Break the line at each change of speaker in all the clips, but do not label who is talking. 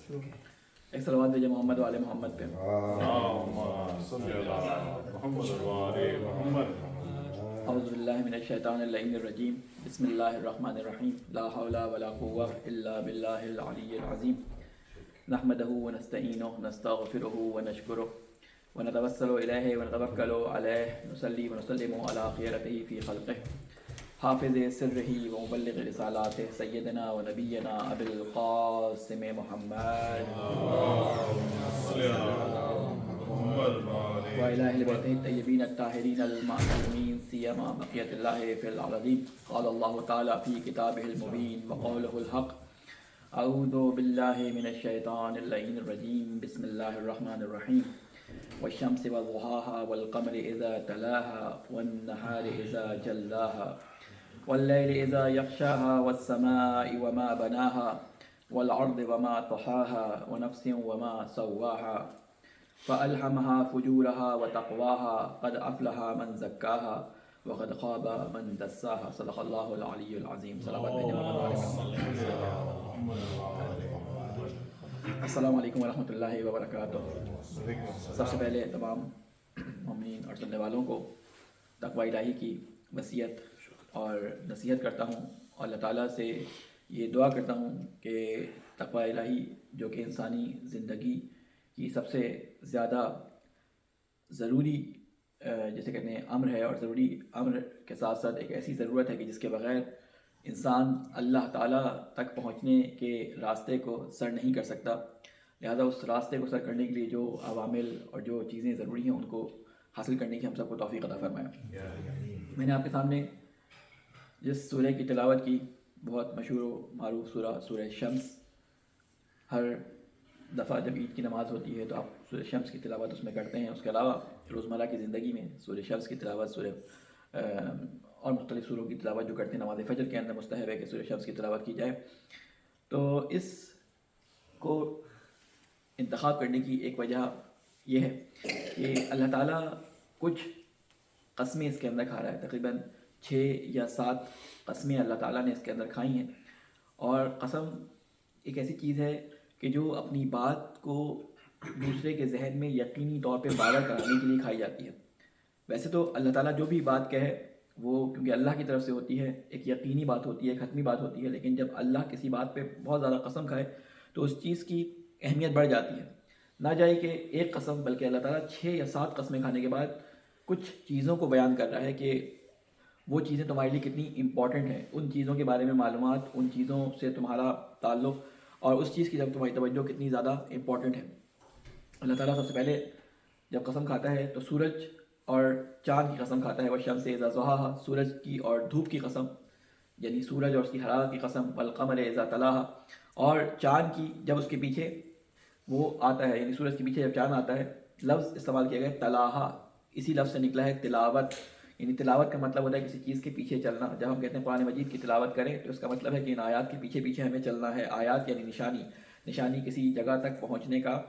ایک صلوات بھیجے محمد والے محمد پہ۔ اعوذ باللہ من الشیطان اللعین الرجیم، بسم اللہ الرحمن الرحیم، لا حول ولا قوة الا باللہ العلی العظیم، نحمدہ ونستعینہ ونستغفرہ ونشکرہ ونتوسل الیہ ونتوکل علیہ، نصلی ونسلم علی خیرتہ فی خلقہ، حافظ سرہ ومبلغ رسالاتہ، سیدنا و نبینا ابی القاسم محمد وعلی اہل بیتہ الطیبین الطاہرین المعصومین سیما بقیۃ اللہ فی الارضین۔ قال اللہ تعالی فی کتابہ المبین وقولہ الحق، اعوذ باللہ من الشیطان اللعین الرجیم، بسم اللہ الرحمن الرحیم، والشمس وضحاها والقمر اذا تلاها والنہار اذا جلاها واللیل اذا یغشاها والسماء وما بناها والارض وما طحاها ونفس وما سواها فألهمها فجورها وتقواها قد أفلح من زكاها وقد خاب من دساها۔ صدق اللہ العلی العظیم۔ السلام علیکم ورحمۃ اللہ وبرکاتہ۔ سب سے پہلے تمام مومنین اور سننے والوں کو تقوی الہی کی وصیت اور نصیحت کرتا ہوں، اور اللہ تعالیٰ سے یہ دعا کرتا ہوں کہ تقوی الہی جو کہ انسانی زندگی کی سب سے زیادہ ضروری جیسے کہتے ہیں امر ہے، اور ضروری امر کے ساتھ ساتھ ایک ایسی ضرورت ہے کہ جس کے بغیر انسان اللہ تعالیٰ تک پہنچنے کے راستے کو سر نہیں کر سکتا، لہذا اس راستے کو سر کرنے کے لیے جو عوامل اور جو چیزیں ضروری ہیں ان کو حاصل کرنے کی ہم سب کو توفیق عطا فرمائے۔ میں نے آپ کے سامنے جس سورہ کی تلاوت کی، بہت مشہور و معروف سورہ شمس، ہر دفعہ جب عید کی نماز ہوتی ہے تو آپ سورہ شمس کی تلاوت اس میں کرتے ہیں۔ اس کے علاوہ روزمرہ کی زندگی میں سورہ شمس کی تلاوت، اور مختلف سوروں کی تلاوت جو کرتے ہیں نماز فجر کے اندر مستحب ہے کہ سورہ شمس کی تلاوت کی جائے۔ تو اس کو انتخاب کرنے کی ایک وجہ یہ ہے کہ اللہ تعالیٰ کچھ قسمیں اس کے اندر کھا رہا ہے، تقریباً 6 یا 7 قسمیں اللہ تعالیٰ نے اس کے اندر کھائی ہیں، اور قسم ایک ایسی چیز ہے کہ جو اپنی بات کو دوسرے کے ذہن میں یقینی طور پہ بارہ کرانے کے لیے کھائی جاتی ہے۔ ویسے تو اللہ تعالیٰ جو بھی بات کہے وہ کیونکہ اللہ کی طرف سے ہوتی ہے، ایک یقینی بات ہوتی ہے، ایک حتمی بات ہوتی ہے، لیکن جب اللہ کسی بات پہ بہت زیادہ قسم کھائے تو اس چیز کی اہمیت بڑھ جاتی ہے۔ نہ جائے کہ ایک قسم، بلکہ اللہ تعالیٰ 6 یا 7 قسمیں کھانے کے بعد کچھ چیزوں کو بیان کر رہا ہے کہ وہ چیزیں تمہارے لیے کتنی امپورٹنٹ ہیں، ان چیزوں کے بارے میں معلومات، ان چیزوں سے تمہارا تعلق اور اس چیز کی جب تمہاری توجہ کتنی زیادہ امپورٹنٹ ہے۔ اللہ تعالیٰ سب سے پہلے جب قسم کھاتا ہے تو سورج اور چاند کی قسم کھاتا ہے، والشمس اذا ضحاها، سورج کی اور دھوپ کی قسم، یعنی سورج اور اس کی حرارت کی قسم، والقمر اذا تلاها، اور چاند کی جب اس کے پیچھے وہ آتا ہے، یعنی سورج کے پیچھے جب چاند آتا ہے، لفظ استعمال کیا گیا ہے تلاہا، اسی لفظ سے نکلا ہے تلاوت، یعنی تلاوت کا مطلب ہوتا ہے کسی چیز کے پیچھے چلنا۔ جب ہم کہتے ہیں قرآن مجید کی تلاوت کریں تو اس کا مطلب ہے کہ ان آیات کے پیچھے پیچھے ہمیں چلنا ہے۔ آیات یعنی نشانی کسی جگہ تک پہنچنے کا،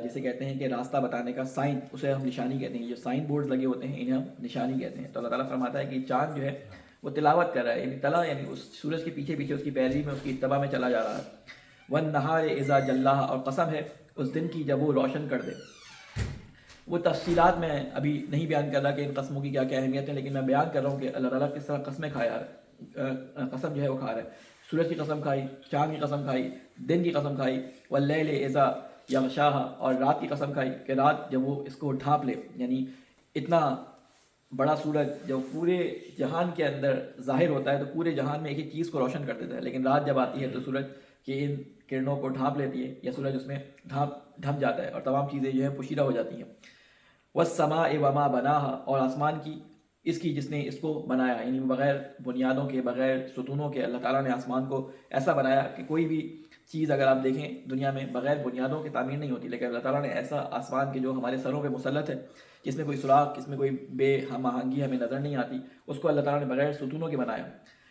جسے کہتے ہیں کہ راستہ بتانے کا سائن، اسے ہم نشانی کہتے ہیں۔ جو سائن بورڈز لگے ہوتے ہیں انہیں ہم نشانی کہتے ہیں۔ تو اللہ تعالیٰ فرماتا ہے کہ چاند جو ہے وہ تلاوت کر رہا ہے، یعنی تلا یعنی اس سورج کے پیچھے پیچھے اس کی پیروی میں، اس کی اتباع میں چلا جا رہا ہے۔ وَالنَّهَارِ إِذَا جَلَّاهَا، اور قسم ہے اس دن کی جب وہ روشن کر دے۔ وہ تفصیلات میں ابھی نہیں بیان کر رہا کہ ان قسموں کی کیا کیا اہمیت ہے، لیکن میں بیان کر رہا ہوں کہ اللہ تعالیٰ کس طرح قسمیں کھایا ہے، قسم جو ہے وہ کھا رہا ہے۔ سورج کی قسم کھائی، چاند کی قسم کھائی، دن کی قسم کھائی، واللیل اذا یغشاها، اور رات کی قسم کھائی کہ رات جب وہ اس کو ڈھانپ لے، یعنی اتنا بڑا سورج جو پورے جہان کے اندر ظاہر ہوتا ہے تو پورے جہان میں ایک ایک چیز کو روشن کر دیتا ہے، لیکن رات جب آتی ہے تو سورج کی ان کرنوں کو ڈھانپ لیتی ہے، یا سورج اس میں ڈھم جاتا ہے اور تمام چیزیں جو ہے پوشیدہ ہو جاتی ہیں۔ والسماء وما بناها، اور آسمان کی اس کی جس نے اس کو بنایا، یعنی بغیر بنیادوں کے، بغیر ستونوں کے اللہ تعالیٰ نے آسمان کو ایسا بنایا کہ کوئی بھی چیز اگر آپ دیکھیں دنیا میں بغیر بنیادوں کے تعمیر نہیں ہوتی، لیکن اللہ تعالیٰ نے ایسا آسمان کے جو ہمارے سروں پہ مسلط ہے، جس میں کوئی سراغ، جس میں کوئی بے ہم آہنگی ہمیں نظر نہیں آتی، اس کو اللہ تعالیٰ نے بغیر ستونوں کے بنایا۔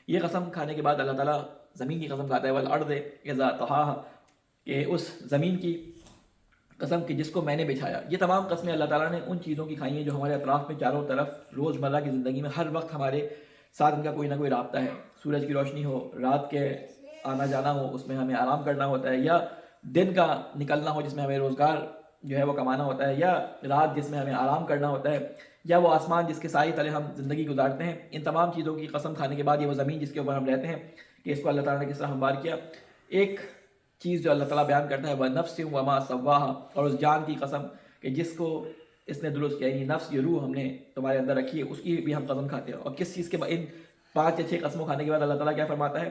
یہ قسم کھانے کے بعد اللہ تعالیٰ زمین کی قسم کھاتا ہے، والارض اذا طحاها، کہ اس زمین کی قسم کہ جس کو میں نے بچھایا۔ یہ تمام قسمیں اللہ تعالیٰ نے ان چیزوں کی کھائی ہیں جو ہمارے اطراف میں چاروں طرف روزمرہ کی زندگی میں ہر وقت ہمارے ساتھ ان کا کوئی نہ کوئی رابطہ ہے۔ سورج کی روشنی ہو، رات کے آنا جانا ہو، اس میں ہمیں آرام کرنا ہوتا ہے، یا دن کا نکلنا ہو جس میں ہمیں روزگار جو ہے وہ کمانا ہوتا ہے، یا رات جس میں ہمیں آرام کرنا ہوتا ہے، یا وہ آسمان جس کے سائے تلے ہم زندگی گزارتے ہیں، ان تمام چیزوں کی قسم کھانے کے بعد یہ وہ زمین جس کے اوپر ہم رہتے ہیں کہ اس کو اللہ تعالیٰ نے کس طرح ہموار کیا، ایک چیز جو اللہ تعالیٰ بیان کرتا ہے وہ نفس وما سواہا، اور اس جان کی قسم کہ جس کو اس نے درست کیا، یعنی نفس یہ روح ہم نے تمہارے اندر رکھی ہے، اس کی بھی ہم قسم کھاتے ہیں۔ اور کس چیز کے بعد ان 5 یا 6 قسموں کھانے کے بعد اللہ تعالیٰ کیا فرماتا ہے؟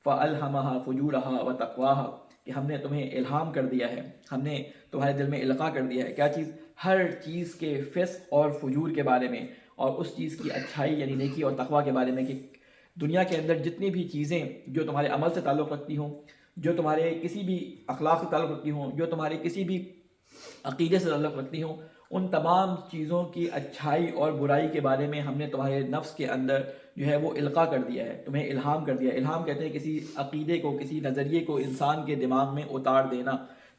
فَأَلْهَمَهَا فُجُورَهَا وَتَقْوَاهَا، کہ ہم نے تمہیں الہام کر دیا ہے، ہم نے تمہارے دل میں القاء کر دیا ہے۔ کیا چیز؟ ہر چیز کے فسق اور فجور کے بارے میں، اور اس چیز کی اچھائی یعنی نیکی اور تقویٰ کے بارے میں، کہ دنیا کے اندر جتنی بھی چیزیں جو تمہارے عمل سے تعلق رکھتی ہوں، جو تمہارے کسی بھی اخلاق سے تعلق رکھتی ہوں، جو تمہارے کسی بھی عقیدے سے تعلق رکھتی ہوں، ان تمام چیزوں کی اچھائی اور برائی کے بارے میں ہم نے تمہارے نفس کے اندر جو ہے وہ القاء کر دیا ہے، تمہیں الہام کر دیا ہے۔ الہام کہتے ہیں کسی عقیدے کو، کسی نظریے کو انسان کے دماغ میں اتار دینا،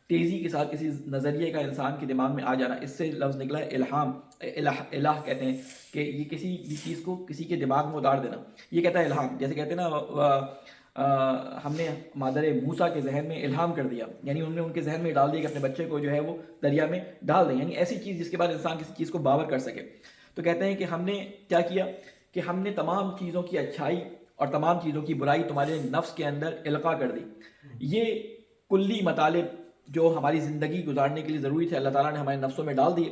تیزی کے ساتھ کسی نظریے کا انسان کے دماغ میں آ جانا، اس سے لفظ نکلا ہے الہام۔ الہ کہتے ہیں کہ یہ کسی بھی چیز کو کسی کے دماغ میں اتار دینا، یہ کہتا ہے الہام۔ جیسے کہتے ہیں نا ہم نے مادر موسیٰ کے ذہن میں الہام کر دیا، یعنی انہوں نے ان کے ذہن میں ڈال دیا کہ اپنے بچے کو جو ہے وہ دریا میں ڈال دیں، یعنی ایسی چیز جس کے بعد انسان کسی چیز کو باور کر سکے۔ تو کہتے ہیں کہ ہم نے کیا کیا کہ ہم نے تمام چیزوں کی اچھائی اور تمام چیزوں کی برائی تمہارے نفس کے اندر القاء کر دی۔ یہ کلی مطالب جو ہماری زندگی گزارنے کے لیے ضروری تھے اللہ تعالیٰ نے ہمارے نفسوں میں ڈال دیے،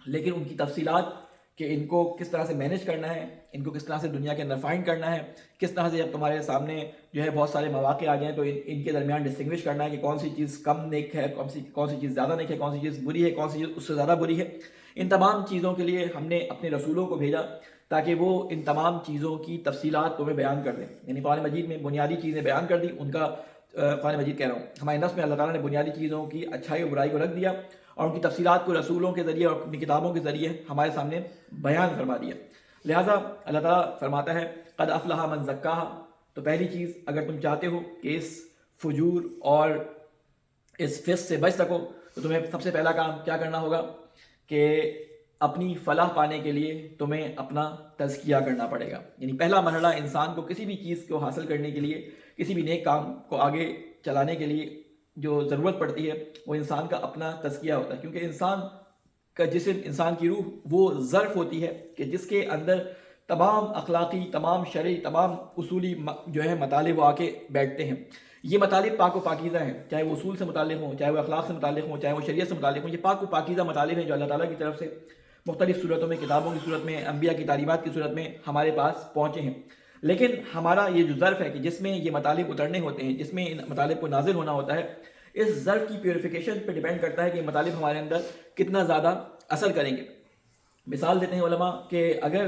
لیکن ان کی تفصیلات کہ ان کو کس طرح سے مینیج کرنا ہے، ان کو کس طرح سے دنیا کے اندر فائنڈ کرنا ہے، کس طرح سے جب تمہارے سامنے جو ہے بہت سارے مواقع آ جائیں تو ان کے درمیان ڈسٹنگوش کرنا ہے کہ کون سی چیز کم نیک ہے، کون سی چیز زیادہ نیک ہے، کون سی چیز بری ہے، کون سی چیز اس سے زیادہ بری ہے۔ ان تمام چیزوں کے لیے ہم نے اپنے رسولوں کو بھیجا تاکہ وہ ان تمام چیزوں کی تفصیلات تمہیں بیان کر دیں، یعنی قرآن مجید میں بنیادی چیزیں بیان کر دی، ان کا قرآن مجید کہہ رہا ہوں ہمارے نفس میں اللہ تعالیٰ نے بنیادی چیزوں کی اچھائی اور برائی کو رکھ دیا، اور ان کی تفصیلات کو رسولوں کے ذریعے اور اپنی کتابوں کے ذریعے ہمارے سامنے بیان فرما دیا۔ لہٰذا اللہ تعالیٰ فرماتا ہے قد افلح من زکاہا، تو پہلی چیز اگر تم چاہتے ہو کہ اس فجور اور اس فسق سے بچ سکو تو تمہیں سب سے پہلا کام کیا کرنا ہوگا کہ اپنی فلاح پانے کے لیے تمہیں اپنا تزکیہ کرنا پڑے گا۔ یعنی پہلا مرحلہ انسان کو کسی بھی چیز کو حاصل کرنے کے لیے، کسی بھی نیک کام کو آگے چلانے کے لیے جو ضرورت پڑتی ہے وہ انسان کا اپنا تزکیہ ہوتا ہے، کیونکہ انسان کا جسم، انسان کی روح وہ ظرف ہوتی ہے کہ جس کے اندر تمام اخلاقی، تمام شرعی، تمام اصولی جو ہے مطالب وہ آ کے بیٹھتے ہیں۔ یہ مطالب پاک و پاکیزہ ہیں، چاہے وہ اصول سے متعلق ہوں، چاہے وہ اخلاق سے متعلق ہوں، چاہے وہ شریعت سے متعلق ہوں، یہ پاک و پاکیزہ مطالب ہیں جو اللہ تعالیٰ کی طرف سے مختلف صورتوں میں، کتابوں کی صورت میں، انبیاء کی تعلیمات کی صورت میں ہمارے پاس پہنچے ہیں۔ لیکن ہمارا یہ جو ظرف ہے کہ جس میں یہ مطالب اترنے ہوتے ہیں، جس میں ان مطالب کو نازل ہونا ہوتا ہے، اس ظرف کی پیوریفیکیشن پہ ڈیپینڈ کرتا ہے کہ یہ مطالب ہمارے اندر کتنا زیادہ اثر کریں گے۔ مثال دیتے ہیں علماء کہ اگر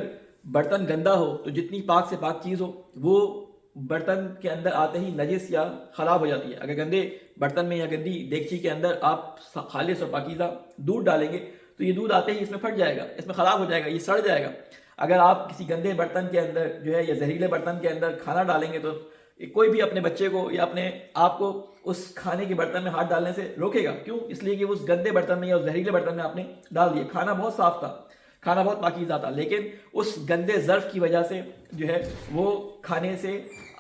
برتن گندا ہو تو جتنی پاک سے پاک چیز ہو وہ برتن کے اندر آتے ہی نجس یا خراب ہو جاتی ہے۔ اگر گندے برتن میں یا گندی دیگچی کے اندر آپ خالص اور پاکیزہ دودھ ڈالیں گے تو یہ دودھ آتے ہی اس میں پھٹ جائے گا، اس میں خراب ہو جائے گا، یہ سڑ جائے گا۔ اگر آپ کسی گندے برتن کے اندر جو ہے یا زہریلے برتن کے اندر کھانا ڈالیں گے تو کوئی بھی اپنے بچے کو یا اپنے آپ کو اس کھانے کے برتن میں ہاتھ ڈالنے سے روکے گا۔ کیوں؟ اس لیے کہ اس گندے برتن میں یا اس زہریلے برتن میں آپ نے ڈال دیا۔ کھانا بہت صاف تھا، کھانا بہت پاکیزہ تھا، لیکن اس گندے ظرف کی وجہ سے جو ہے وہ کھانے سے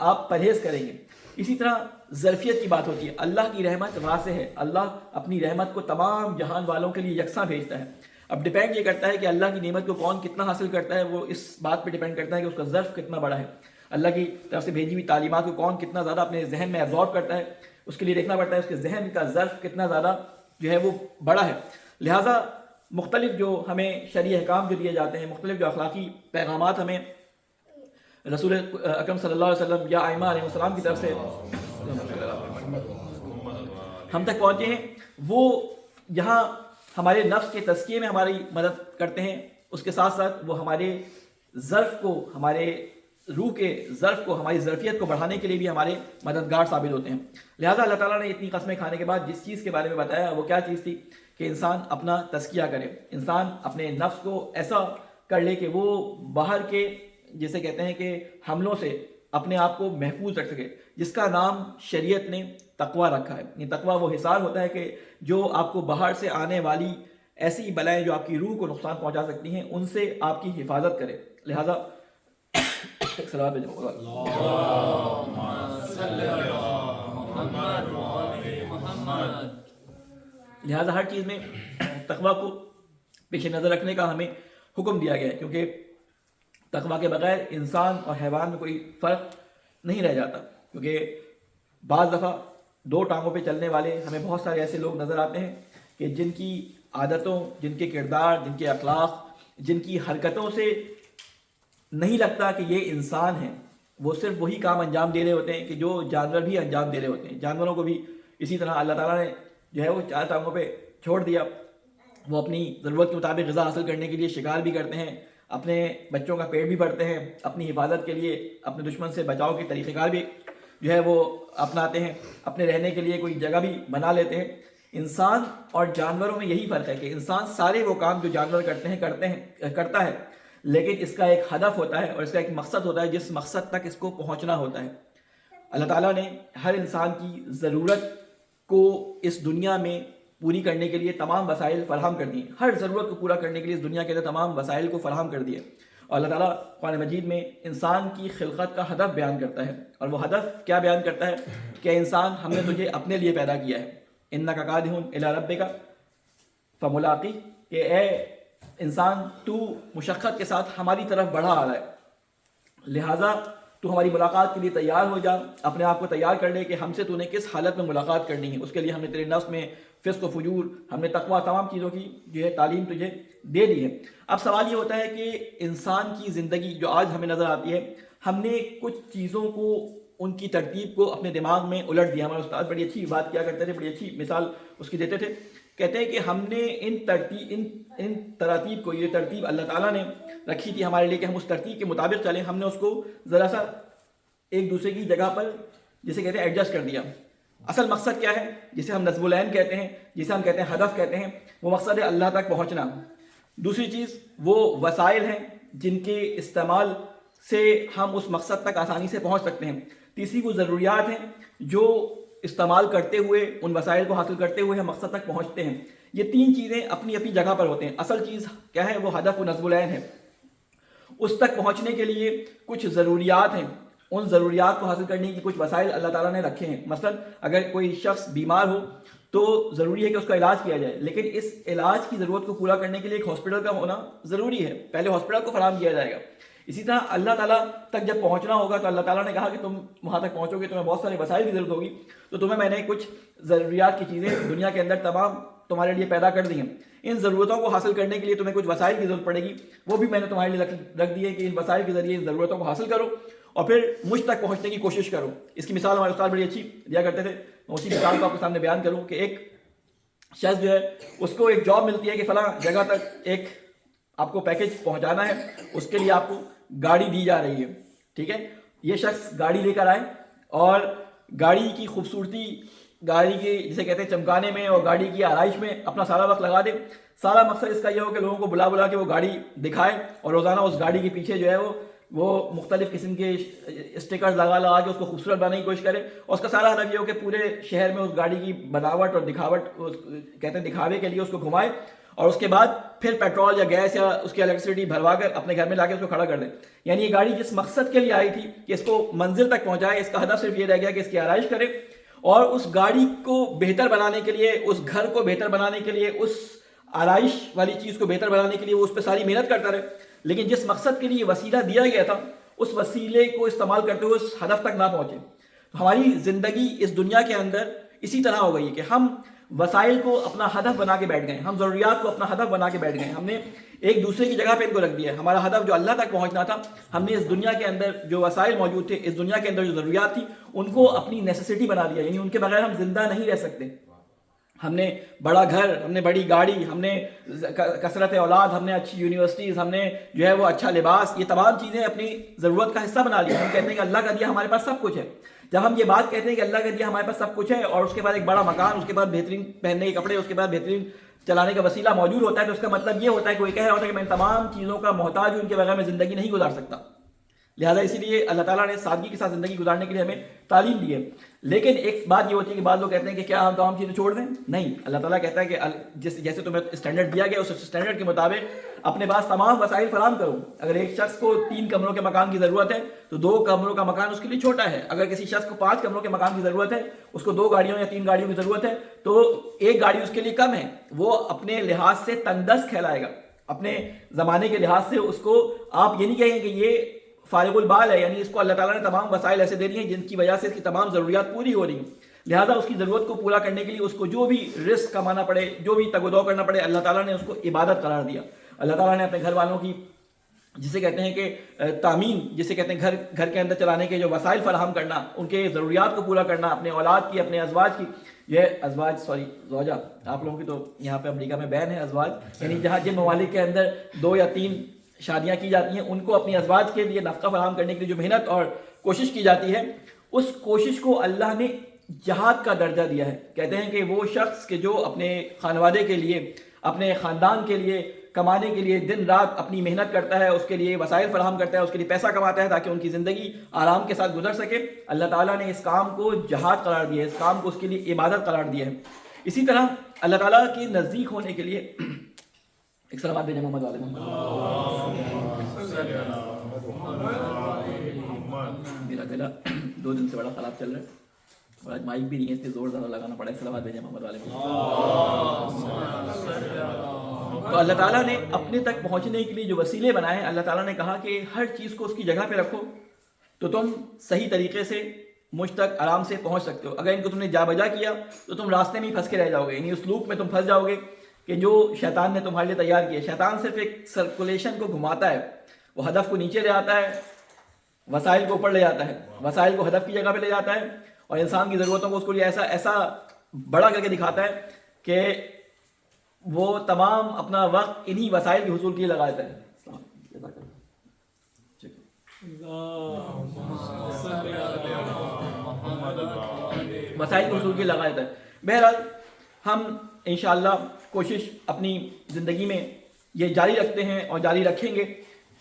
آپ پرہیز کریں گے۔ اسی طرح ظرفیت کی بات ہوتی ہے۔ اللہ کی رحمت واسع ہے، اللہ اپنی رحمت کو تمام جہان والوں کے لیے یکساں بھیجتا ہے۔ اب ڈیپینڈ یہ کرتا ہے کہ اللہ کی نعمت کو کون کتنا حاصل کرتا ہے، وہ اس بات پہ ڈیپینڈ کرتا ہے کہ اس کا ظرف کتنا بڑا ہے۔ اللہ کی طرف سے بھیجی ہوئی تعلیمات کو کون کتنا زیادہ اپنے ذہن میں ایبزارب کرتا ہے، اس کے لیے دیکھنا پڑتا ہے اس کے ذہن کا ظرف کتنا زیادہ جو ہے وہ بڑا ہے۔ لہٰذا مختلف جو ہمیں شرعی احکام جو دیے جاتے ہیں، مختلف جو اخلاقی پیغامات ہمیں رسول اکرم صلی اللہ علیہ وسلم یا ائمہ علیہ السلام کی طرف سے ہم تک پہنچے ہیں، وہ یہاں ہمارے نفس کے تزکیے میں ہماری مدد کرتے ہیں، اس کے ساتھ ساتھ وہ ہمارے ظرف کو، ہمارے روح کے ظرف کو، ہماری ظرفیت کو بڑھانے کے لیے بھی ہمارے مددگار ثابت ہوتے ہیں۔ لہٰذا اللہ تعالیٰ نے اتنی قسمیں کھانے کے بعد جس چیز کے بارے میں بتایا وہ کیا چیز تھی کہ انسان اپنا تزکیہ کرے، انسان اپنے نفس کو ایسا کر لے کہ وہ باہر کے جسے کہتے ہیں کہ حملوں سے اپنے آپ کو محفوظ رکھ سکے، جس کا نام شریعت نے تقویٰ رکھا ہے۔ یہ تقویٰ وہ حصار ہوتا ہے کہ جو آپ کو باہر سے آنے والی ایسی بلائیں جو آپ کی روح کو نقصان پہنچا سکتی ہیں ان سے آپ کی حفاظت کرے۔ لہٰذا صلوات لہٰذا ہر چیز میں تقوی کو پیش نظر رکھنے کا ہمیں حکم دیا گیا ہے، کیونکہ تقوی کے بغیر انسان اور حیوان میں کوئی فرق نہیں رہ جاتا. کیونکہ بعض دفعہ دو ٹانگوں پہ چلنے والے ہمیں بہت سارے ایسے لوگ نظر آتے ہیں کہ جن کی عادتوں، جن کے کردار، جن کے اخلاق، جن کی حرکتوں سے نہیں لگتا کہ یہ انسان ہیں. وہ صرف وہی کام انجام دے رہے ہوتے ہیں کہ جو جانور بھی انجام دے رہے ہوتے ہیں. جانوروں کو بھی اسی طرح اللہ تعالیٰ نے جو ہے وہ چار ٹانگوں پہ چھوڑ دیا. وہ اپنی ضرورت کے مطابق غذا حاصل کرنے کے لیے شکار بھی کرتے ہیں، اپنے بچوں کا پیٹ بھی بھرتے ہیں، اپنی حفاظت کے لیے اپنے دشمن سے بچاؤ کے طریقہ کار بھی جو ہے وہ اپناتے ہیں، اپنے رہنے کے لیے کوئی جگہ بھی بنا لیتے ہیں. انسان اور جانوروں میں یہی فرق ہے کہ انسان سارے وہ کام جو جانور کرتا ہے، لیکن اس کا ایک ہدف ہوتا ہے اور اس کا ایک مقصد ہوتا ہے جس مقصد تک اس کو پہنچنا ہوتا ہے. اللہ تعالیٰ نے ہر انسان کی ضرورت کو اس دنیا میں پوری کرنے کے لیے تمام وسائل فراہم کر دیے. ہر ضرورت کو پورا کرنے کے لیے اس دنیا کے اندر تمام وسائل کو فراہم کر دیے. اور اللہ تعالیٰ قرآن مجید میں انسان کی خلقت کا ہدف بیان کرتا ہے. اور وہ ہدف کیا بیان کرتا ہے کہ انسان ہم نے تجھے اپنے لیے پیدا کیا ہے. انک کادح الی ربک فملاقی، کہ اے انسان تو مشقت کے ساتھ ہماری طرف بڑھا آ رہا ہے، لہٰذا تو ہماری ملاقات کے لیے تیار ہو جا. اپنے آپ کو تیار کر لے کہ ہم سے تو نے کس حالت میں ملاقات کرنی ہے. اس کے لیے ہم نے تیرے نفس میں فسق و فجور، ہم نے تقویٰ، تمام چیزوں کی جو ہے تعلیم تجھے دے دی ہے. اب سوال یہ ہوتا ہے کہ انسان کی زندگی جو آج ہمیں نظر آتی ہے، ہم نے کچھ چیزوں کو، ان کی ترتیب کو اپنے دماغ میں الٹ دیا. ہمارے استاد بڑی اچھی بات کیا کرتے تھے، بڑی اچھی مثال اس کی دیتے تھے. کہتے ہیں کہ ہم نے ان تراتیب کو، یہ ترتیب اللہ تعالیٰ نے رکھی تھی ہمارے لیے کہ ہم اس ترتیب کے مطابق چلیں، ہم نے اس کو ذرا سا ایک دوسرے کی جگہ پر جسے کہتے ہیں ایڈجسٹ کر دیا. اصل مقصد کیا ہے، جسے ہم نصب العین کہتے ہیں، جسے ہم کہتے ہیں ہدف کہتے ہیں، وہ مقصد ہے اللہ تک پہنچنا. دوسری چیز وہ وسائل ہیں جن کے استعمال سے ہم اس مقصد تک آسانی سے پہنچ سکتے ہیں. تیسری وہ ضروریات ہیں جو استعمال کرتے ہوئے، ان وسائل کو حاصل کرتے ہوئے ہم مقصد تک پہنچتے ہیں. یہ تین چیزیں اپنی اپنی جگہ پر ہوتے ہیں. اصل چیز کیا ہے، وہ ہدف و نصب العین ہے. اس تک پہنچنے کے لیے کچھ ضروریات ہیں، ان ضروریات کو حاصل کرنے کی کچھ وسائل اللہ تعالیٰ نے رکھے ہیں. مثلا اگر کوئی شخص بیمار ہو تو ضروری ہے کہ اس کا علاج کیا جائے، لیکن اس علاج کی ضرورت کو پورا کرنے کے لیے ایک ہاسپٹل کا ہونا ضروری ہے. پہلے ہاسپٹل کو فراہم کیا جائے گا. اسی طرح اللہ تعالیٰ تک جب پہنچنا ہوگا تو اللہ تعالیٰ نے کہا کہ تم وہاں تک پہنچو گے، تمہیں بہت سارے وسائل کی ضرورت ہوگی، تو تمہیں میں نے کچھ ضروریات کی چیزیں دنیا کے اندر تمام تمہارے لیے پیدا کر دی ہیں. ان ضرورتوں کو حاصل کرنے کے لیے تمہیں کچھ وسائل کی ضرورت پڑے گی، وہ بھی میں نے تمہارے لیے رکھ دی ہے کہ ان وسائل کے ذریعے ان ضرورتوں کو حاصل کرو اور پھر مجھ تک پہنچنے کی کوشش کرو. اس کی مثال ہمارے استاد بڑی اچھی دیا کرتے تھے. میں اسی مثال کو آپ کے سامنے بیان کروں کہ ایک شخص جو ہے اس کو ایک جاب ملتی ہے کہ فلاں جگہ تک ایک آپ کو پیکج پہنچانا ہے، اس کے لیے آپ کو گاڑی دی جا رہی ہے. ٹھیک ہے، یہ شخص گاڑی لے کر آئے اور گاڑی کی خوبصورتی، گاڑی کے جسے کہتے ہیں چمکانے میں اور گاڑی کی آرائش میں اپنا سارا وقت لگا دے. سارا مقصد اس کا یہ ہو کہ لوگوں کو بلا بلا کے وہ گاڑی دکھائے اور روزانہ اس گاڑی کے پیچھے جو ہے وہ مختلف قسم کے اسٹیکرز لگا کے اس کو خوبصورت بنانے کی کوشش کرے. اور اس کا سارا ہدف یہ ہو کہ پورے شہر میں اس گاڑی کی بناوٹ اور دکھاوٹ، کہتے ہیں دکھاوے کے لیے اس کو گھمائے اور اس کے بعد پھر پیٹرول یا گیس یا اس کی الیکٹریسٹی بھروا کر اپنے گھر میں لا کے اس کو کھڑا کر دیں. یعنی یہ گاڑی جس مقصد کے لیے آئی تھی کہ اس کو منزل تک پہنچائے، اس کا ہدف صرف یہ رہ گیا کہ اس کی آرائش کرے اور اس گاڑی کو بہتر بنانے کے لیے، اس گھر کو بہتر بنانے کے لیے، اس آرائش والی چیز کو بہتر بنانے کے لیے وہ اس پہ ساری محنت کرتا رہے. لیکن جس مقصد کے لیے یہ وسیلہ دیا گیا تھا اس وسیلے کو استعمال کرتے ہوئے اس ہدف تک نہ پہنچے. ہماری زندگی اس دنیا کے اندر اسی طرح ہو گئی ہے کہ ہم وسائل کو اپنا ہدف بنا کے بیٹھ گئے، ہم ضروریات کو اپنا ہدف بنا کے بیٹھ گئے. ہم نے ایک دوسرے کی جگہ پہ ان کو رکھ دیا. ہمارا ہدف جو اللہ تک پہنچنا تھا، ہم نے اس دنیا کے اندر جو وسائل موجود تھے، اس دنیا کے اندر جو ضروریات تھی، ان کو اپنی نیسیسٹی بنا دیا. یعنی ان کے بغیر ہم زندہ نہیں رہ سکتے. ہم نے بڑا گھر، ہم نے بڑی گاڑی، ہم نے کثرت اولاد، ہم نے اچھی یونیورسٹیز، ہم نے جو ہے وہ اچھا لباس، یہ تمام چیزیں اپنی ضرورت کا حصہ بنا لی. ہم کہتے ہیں کہ اللہ کا دیا ہمارے پاس سب کچھ ہے. جب ہم یہ بات کہتے ہیں کہ اللہ کا دیا ہمارے پاس سب کچھ ہے اور اس کے بعد ایک بڑا مکان، اس کے بعد بہترین پہننے کے کپڑے، اس کے بعد بہترین چلانے کا وسیلہ موجود ہوتا ہے، تو اس کا مطلب یہ ہوتا ہے کہ کوئی کہہ رہا ہوتا ہے کہ میں تمام چیزوں کا محتاج ہوں، ان کے بغیر میں زندگی نہیں گزار سکتا. لہٰذا اسی لیے اللہ تعالیٰ نے سادگی کے ساتھ زندگی گزارنے کے لیے ہمیں تعلیم دی ہے. لیکن ایک بات یہ ہوتی ہے کہ بعض لوگ کہتے ہیں کہ کیا ہم تمام چیزیں چھوڑ دیں؟ نہیں، اللہ تعالیٰ کہتا ہے کہ جیسے تمہیں اسٹینڈرڈ دیا گیا اس اسٹینڈرڈ کے مطابق اپنے پاس تمام وسائل فراہم کرو. اگر ایک شخص کو 3 کمروں کے مکان کی ضرورت ہے تو 2 کمروں کا مکان اس کے لیے چھوٹا ہے. اگر کسی شخص کو 5 کمروں کے مکان کی ضرورت ہے، اس کو 2 گاڑیوں یا 3 گاڑیوں کی ضرورت ہے، تو 1 گاڑی اس کے لیے کم ہے. وہ اپنے لحاظ سے تنگ دست کہلائے گا. اپنے زمانے کے لحاظ سے اس کو آپ یہ نہیں کہیں کہ یہ فارغ البال ہے، یعنی اس کو اللہ تعالیٰ نے تمام وسائل ایسے دے دیے ہیں جن کی وجہ سے اس کی تمام ضروریات پوری ہو رہی ہیں. لہٰذا اس کی ضرورت کو پورا کرنے کے لیے اس کو جو بھی رزق کمانا پڑے، جو بھی تگ و دو کرنا پڑے، اللہ تعالیٰ نے اس کو عبادت قرار دیا. اللہ تعالیٰ نے اپنے گھر والوں کی جسے کہتے ہیں کہ تامین، جسے کہتے ہیں گھر کے اندر چلانے کے جو وسائل فراہم کرنا، ان کے ضروریات کو پورا کرنا، اپنے اولاد کی، اپنے ازواج کی، زوجہ، آپ لوگوں کی تو یہاں پہ امریکہ میں بین ہے ازواج، یعنی جہاں جن ممالک کے اندر 2 یا 3 شادیاں کی جاتی ہیں، ان کو اپنی ازواج کے لیے نفقہ فراہم کرنے کے لیے جو محنت اور کوشش کی جاتی ہے، اس کوشش کو اللہ نے جہاد کا درجہ دیا ہے. کہتے ہیں کہ وہ شخص کہ جو اپنے خانوادے کے لیے، اپنے خاندان کے لیے کمانے کے لیے دن رات اپنی محنت کرتا ہے، اس کے لیے وسائل فراہم کرتا ہے، اس کے لیے پیسہ کماتا ہے تاکہ ان کی زندگی آرام کے ساتھ گزر سکے، اللہ تعالیٰ نے اس کام کو جہاد قرار دیا ہے، اس کام کو اس کے لیے عبادت قرار دیا ہے. اسی طرح اللہ تعالیٰ کے نزدیک ہونے کے لیے ایک سلامات بھیجیں محمد والے میرا گلا 2 دن سے بڑا خراب چل رہا ہے اور آج مائک بھی نہیں ہے، اس لیے زور زیادہ لگانا پڑا ہے. سلامات بھیجیں محمد والے. تو اللہ تعالیٰ نے اپنے تک پہنچنے کے لیے جو وسیلے بنائے ہیں، اللہ تعالیٰ نے کہا کہ ہر چیز کو اس کی جگہ پہ رکھو تو تم صحیح طریقے سے مجھ تک آرام سے پہنچ سکتے ہو. اگر ان کو تم نے جا بجا کیا تو تم راستے میں ہی پھنس کے رہ جاؤ گے، یعنی اس لوپ میں تم پھنس جاؤ گے کہ جو شیطان نے تمہارے لیے تیار کیا. شیطان صرف ایک سرکولیشن کو گھماتا ہے، وہ ہدف کو نیچے لے آتا ہے، وسائل کو اوپر لے جاتا ہے، وسائل کو ہدف کی جگہ پہ لے جاتا ہے، اور انسان کی ضرورتوں کو اس کو لیے ایسا بڑا کر کے دکھاتا ہے کہ وہ تمام اپنا وقت انہی وسائل کے حصول کے لیے لگا دیتا ہے. وسائل کے حصول کے لیے لگا دیتا ہے. بہرحال ہم انشاءاللہ کوشش اپنی زندگی میں یہ جاری رکھتے ہیں اور جاری رکھیں گے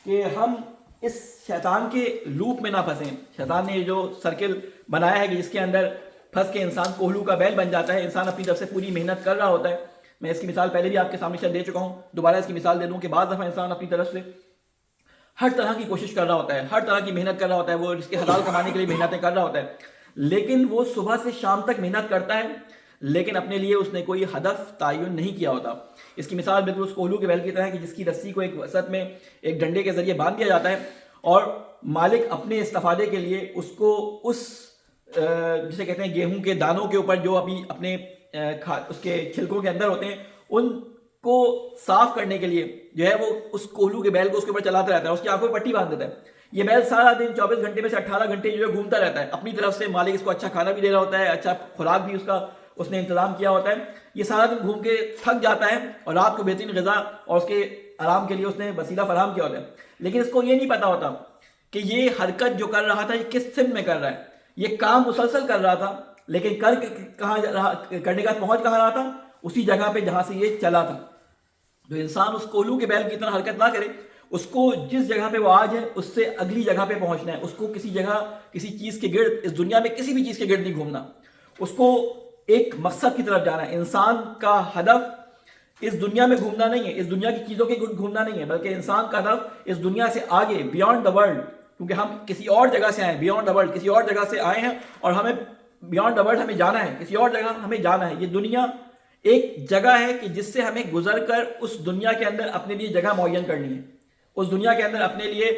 کہ ہم اس شیطان کے لوپ میں نہ پھنسیں. شیطان نے جو سرکل بنایا ہے کہ جس کے اندر پھنس کے انسان کوہلو کا بیل بن جاتا ہے. انسان اپنی طرف سے پوری محنت کر رہا ہوتا ہے. میں اس کی مثال پہلے بھی آپ کے سامنے شاید دے چکا ہوں، دوبارہ اس کی مثال دے دوں کہ بعض دفعہ انسان اپنی طرف سے ہر طرح کی کوشش کر رہا ہوتا ہے، ہر طرح کی محنت کر رہا ہوتا ہے، وہ اس کے حلال کمانے کے لیے محنتیں کر رہا ہوتا ہے، لیکن وہ صبح سے شام تک محنت کرتا ہے، لیکن اپنے لیے اس نے کوئی ہدف تعین نہیں کیا ہوتا. اس کی مثال بالکل اس کوہلو کے بیل کی طرح ہے کہ جس کی رسی کو ایک وسط میں ایک ڈنڈے کے ذریعے باندھ دیا جاتا ہے اور مالک اپنے استفادے کے لیے اس کو اس جسے کہتے ہیں گیہوں کے دانوں کے اوپر جو ابھی اپنے اس کے چھلکوں کے اندر ہوتے ہیں ان کو صاف کرنے کے لیے جو ہے وہ اس کوہلو کے بیل کو اس کے اوپر چلاتا رہتا ہے، اس کی آنکھوں پہ پٹی باندھ دیتا ہے. یہ بیل سارا دن 24 گھنٹے میں سے 18 گھنٹے جو ہے گھومتا رہتا ہے. اپنی طرف سے مالک اس کو اچھا کھانا بھی دے رہا ہوتا ہے، اچھا خوراک بھی اس نے انتظام کیا ہوتا ہے. یہ سارا دن گھوم کے تھک جاتا ہے اور رات کو بہترین غذا اور اس کے آرام کے لیے اس نے وسیلہ فراہم کیا ہوتا ہے. لیکن اس کو یہ نہیں پتا ہوتا کہ یہ حرکت جو کر رہا تھا یہ کس سمت میں کر رہا ہے. یہ کام مسلسل کر رہا تھا لیکن کرنے کا پہنچ کہاں رہا تھا؟ اسی جگہ پہ جہاں سے یہ چلا تھا. جو انسان اس کوہلو کے بیل کی طرح حرکت نہ کرے، اس کو جس جگہ پہ وہ آج ہے اس سے اگلی جگہ پہ پہنچنا ہے. اس کو کسی جگہ کسی چیز کے گرد، اس دنیا میں کسی بھی چیز کے گرد نہیں گھومنا، اس کو ایک مقصد کی طرف جانا ہے. انسان کا ہدف اس دنیا میں گھومنا نہیں ہے، اس دنیا کی چیزوں کے گرد گھومنا نہیں ہے، بلکہ انسان کا ہدف اس دنیا سے آگے، بیانڈ دا ورلڈ، کیونکہ ہم کسی اور جگہ سے آئے ہیں، بیانڈ دا ورلڈ، کسی اور جگہ سے آئے ہیں اور ہمیں بیانڈ دا ورلڈ ہمیں جانا ہے، کسی اور جگہ ہمیں جانا ہے. یہ دنیا ایک جگہ ہے کہ جس سے ہمیں گزر کر اس دنیا کے اندر اپنے لیے جگہ معین کرنی ہے، اس دنیا کے اندر اپنے لیے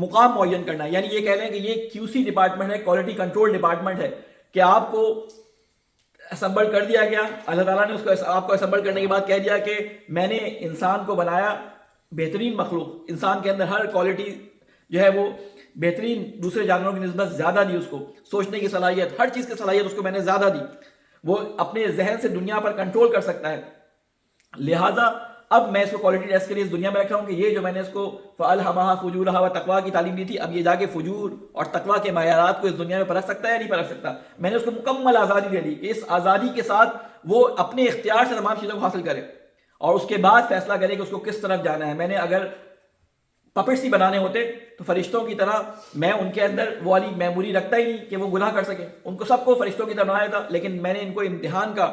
مقام معین کرنا ہے. یعنی یہ کہہ لیں کہ یہ QC ڈپارٹمنٹ ہے، کوالٹی کنٹرول ڈپارٹمنٹ ہے، کہ آپ کو اسمبل کر دیا گیا. اللہ تعالیٰ نے آپ کو اسمبل کرنے کے بعد کہہ دیا کہ میں نے انسان کو بنایا بہترین مخلوق. انسان کے اندر ہر کوالٹی جو ہے وہ بہترین، دوسرے جانوروں کی نسبت زیادہ دی. اس کو سوچنے کی صلاحیت، ہر چیز کی صلاحیت اس کو میں نے زیادہ دی. وہ اپنے ذہن سے دنیا پر کنٹرول کر سکتا ہے. لہٰذا اب میں اس کو کوالٹی ٹیسٹ کے لیے اس دنیا میں رکھا ہوں کہ یہ جو میں نے اس کو فَأَلْهَمَهَا فُجُورَهَا وَتَقْوَىٰ کی تعلیم دی تھی، اب یہ جا کے فجور اور تقویٰ کے معیارات کو اس دنیا میں پرکھ سکتا ہے یا نہیں پرکھ سکتا. میں نے اس کو مکمل آزادی دے دی کہ اس آزادی کے ساتھ وہ اپنے اختیار سے تمام چیزوں کو حاصل کرے اور اس کے بعد فیصلہ کرے کہ اس کو کس طرف جانا ہے. میں نے اگر پپٹس ہی بنانے ہوتے تو فرشتوں کی طرح میں ان کے اندر وہ والی میموری رکھتا ہی نہیں کہ وہ گناہ کر سکے. ان کو سب کو فرشتوں کی طرح بنایا تھا, لیکن میں نے ان کو امتحان کا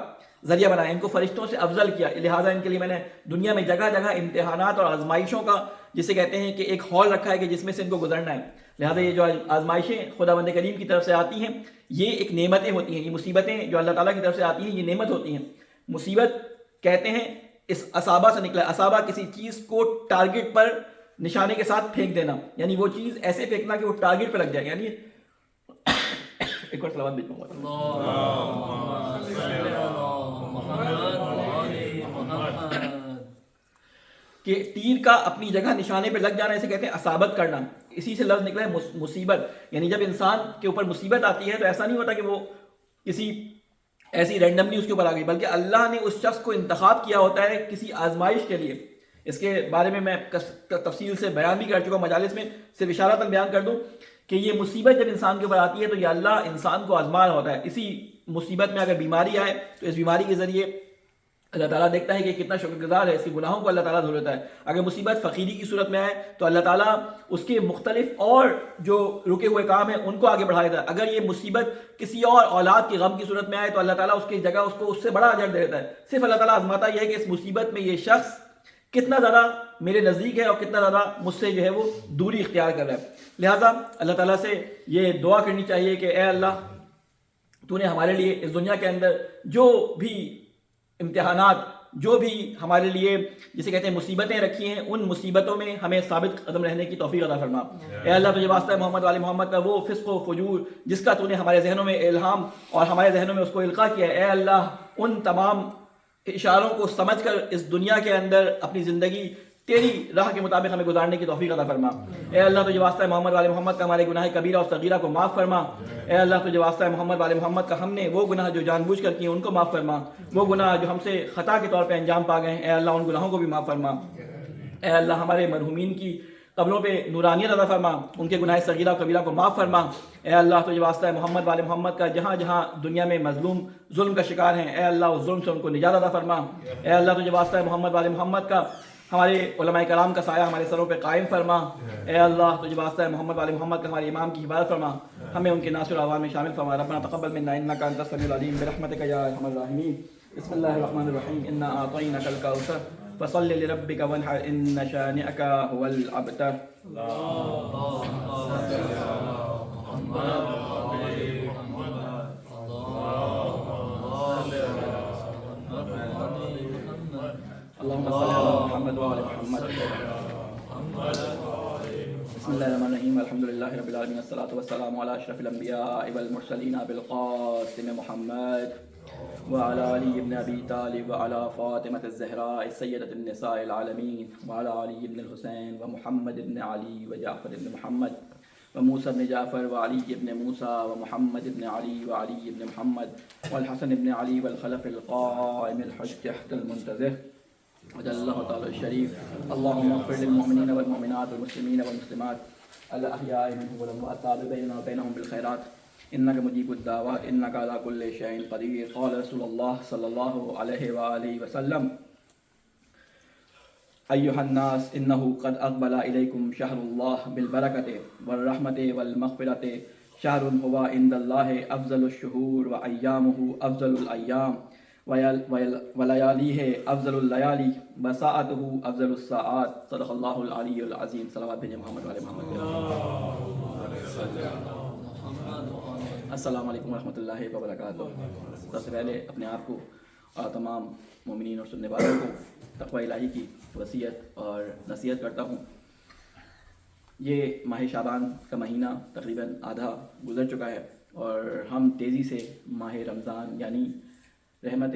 ذریعہ بنایا, ان کو فرشتوں سے افضل کیا, لہٰذا ان کے لیے میں نے دنیا میں جگہ جگہ امتحانات اور آزمائشوں کا, جسے کہتے ہیں کہ ایک ہال رکھا ہے کہ جس میں سے ان کو گزرنا ہے. لہٰذا یہ جو آزمائشیں خدا بند کریم کی طرف سے آتی ہیں یہ ایک نعمتیں ہوتی ہیں, یہ مصیبتیں جو اللہ تعالیٰ کی طرف سے آتی ہیں یہ نعمت ہوتی ہیں. مصیبت کہتے ہیں اس اصابہ سے نکلا, اصابہ کسی چیز کو ٹارگٹ پر نشانے کے ساتھ پھینک دینا, یعنی وہ چیز ایسے پھینکنا کہ وہ ٹارگٹ پہ لگ جائے. یعنی ایک اور صلوات بھیجوں کہ تیر کا اپنی جگہ نشانے پہ لگ جانا اسے کہتے ہیں اصابت کرنا. اسی سے لفظ نکلا ہے مصیبت, یعنی جب انسان کے اوپر مصیبت آتی ہے تو ایسا نہیں ہوتا کہ وہ کسی ایسی رینڈملی اس کے اوپر آ گئی, بلکہ اللہ نے اس شخص کو انتخاب کیا ہوتا ہے کسی آزمائش کے لیے. اس کے بارے میں تفصیل سے بیان بھی کر چکا ہوں مجالس میں, صرف اشارتاً بیان کر دوں کہ یہ مصیبت جب انسان کے اوپر آتی ہے تو یہ اللہ انسان کو آزما رہا ہوتا ہے. اسی مصیبت میں اگر بیماری آئے تو اس بیماری کے ذریعے اللہ تعالیٰ دیکھتا ہے کہ کتنا شکر گزار ہے, اس کے گناہوں کو اللہ تعالیٰ دھو لیتا ہے. اگر مصیبت فقیری کی صورت میں آئے تو اللہ تعالیٰ اس کے مختلف اور جو رکے ہوئے کام ہیں ان کو آگے بڑھا دیتا ہے. اگر یہ مصیبت کسی اور اولاد کے غم کی صورت میں آئے تو اللہ تعالیٰ اس کی جگہ اس کو اس سے بڑا اجر دے دیتا ہے. صرف اللہ تعالیٰ آزماتا یہ ہے کہ اس مصیبت میں یہ شخص کتنا زیادہ میرے نزدیک ہے اور کتنا زیادہ مجھ سے جو ہے وہ دوری اختیار کر رہا ہے. لہٰذا اللہ تعالیٰ سے یہ دعا کرنی چاہیے کہ اے اللہ تو نے ہمارے لیے اس دنیا کے اندر جو بھی امتحانات, جو بھی ہمارے لیے جسے کہتے ہیں مصیبتیں رکھی ہیں, ان مصیبتوں میں ہمیں ثابت قدم رہنے کی توفیق عطا فرما. اے اللہ تجھے واسطہ ہے محمد والے محمد کا وہ فسق و فجور جس کا تو نے ہمارے ذہنوں میں الہام اور ہمارے ذہنوں میں اس کو القاء کیا ہے. اے اللہ ان تمام اشاروں کو سمجھ کر اس دنیا کے اندر اپنی زندگی تیری راہ کے مطابق ہمیں گزارنے کی توفیق عطا فرما. اے اللہ تجھے واسطہ ہے محمد والے محمد کا ہمارے گناہ کبیرہ اور صغیرہ کو معاف فرما. اے اللہ تجھے واسطہ ہے محمد والے محمد کا ہم نے وہ گناہ جو جان بوجھ کر کیے ان کو معاف فرما, وہ گناہ جو ہم سے خطا کے طور پہ انجام پا گئے ہیں اے اللہ ان گناہوں کو بھی معاف فرما. اے اللہ ہمارے مرحومین کی قبروں پہ نورانیت عطا فرما, ان کے گناہ صغیرہ و کبیرہ کو معاف فرما. اے اللہ تجھے واسطہ ہے محمد والے محمد کا جہاں جہاں دنیا میں مظلوم ظلم کا شکار ہیں اے اللہ اس ظلم سے ان کو نجات عطا فرما. اے اللہ تجھے واسطہ ہے محمد والے محمد کا ہمارے علماء کرام کا سایہ ہمارے سروں پہ قائم فرما. اے اللہ تجھے واسطہ ہے محمد والے محمد کا ہمارے امام کی حفاظت فرما, ہمیں ان کے ناصر اعوان میں شامل فرما. ربنا تقبل منا انک انت السمیع العلیم برحمتک یا ارحم الراحمین. بسم اللہ الرحمن الرحیم. انا اعطیناک الکوثر فصل لربک وانحر ان شانئک هو الابتر. اللهم صل على محمد وعلى محمد. بسم الله الرحمن الرحيم. الحمد لله رب العالمين والصلاة والسلام على أشرف الأنبياء والمرسلين أبي القاسم محمد وعلى علي بن أبي طالب وعلى فاطمة الزهراء سيدة النساء العالمين وعلى علي بن الحسين ومحمد بن علي وجعفر بن محمد وموسى بن جعفر وعلي بن موسى ومحمد بن علي وعلي بن محمد والحسن بن علي والخلف القائم الحجة المنتظر وجل الله تعالى الشريف. اللهم اغفر للمؤمنين والمؤمنات والمسلمين والمسلمات الأحياء منهم والأموات تابع بيننا وبينهم بالخيرات إنك مجيب الدعوات إنك على كل شيء قدير. قال رسول الله صلى الله عليه وآله وسلم أيها الناس إنه قد أقبل إليكم شهر الله بالبركة والرحمة والمغفرة شهر هو عند الله أفضل الشهور وأيامه أفضل الأيام ولياليه أفضل الليالي وساعته أفضل الساعات. صدق الله العلي العظيم. صلوات بھیجیں محمد والے محمد. السلام علیکم ورحمۃ اللہ وبرکاتہ. سب سے پہلے اپنے آپ کو اور تمام مومنین اور سننے والوں کو تقوی الہی کی وصیت اور نصیحت کرتا ہوں. یہ ماہ شعبان کا مہینہ تقریباً آدھا گزر چکا ہے اور ہم تیزی سے ماہ رمضان یعنی رحمت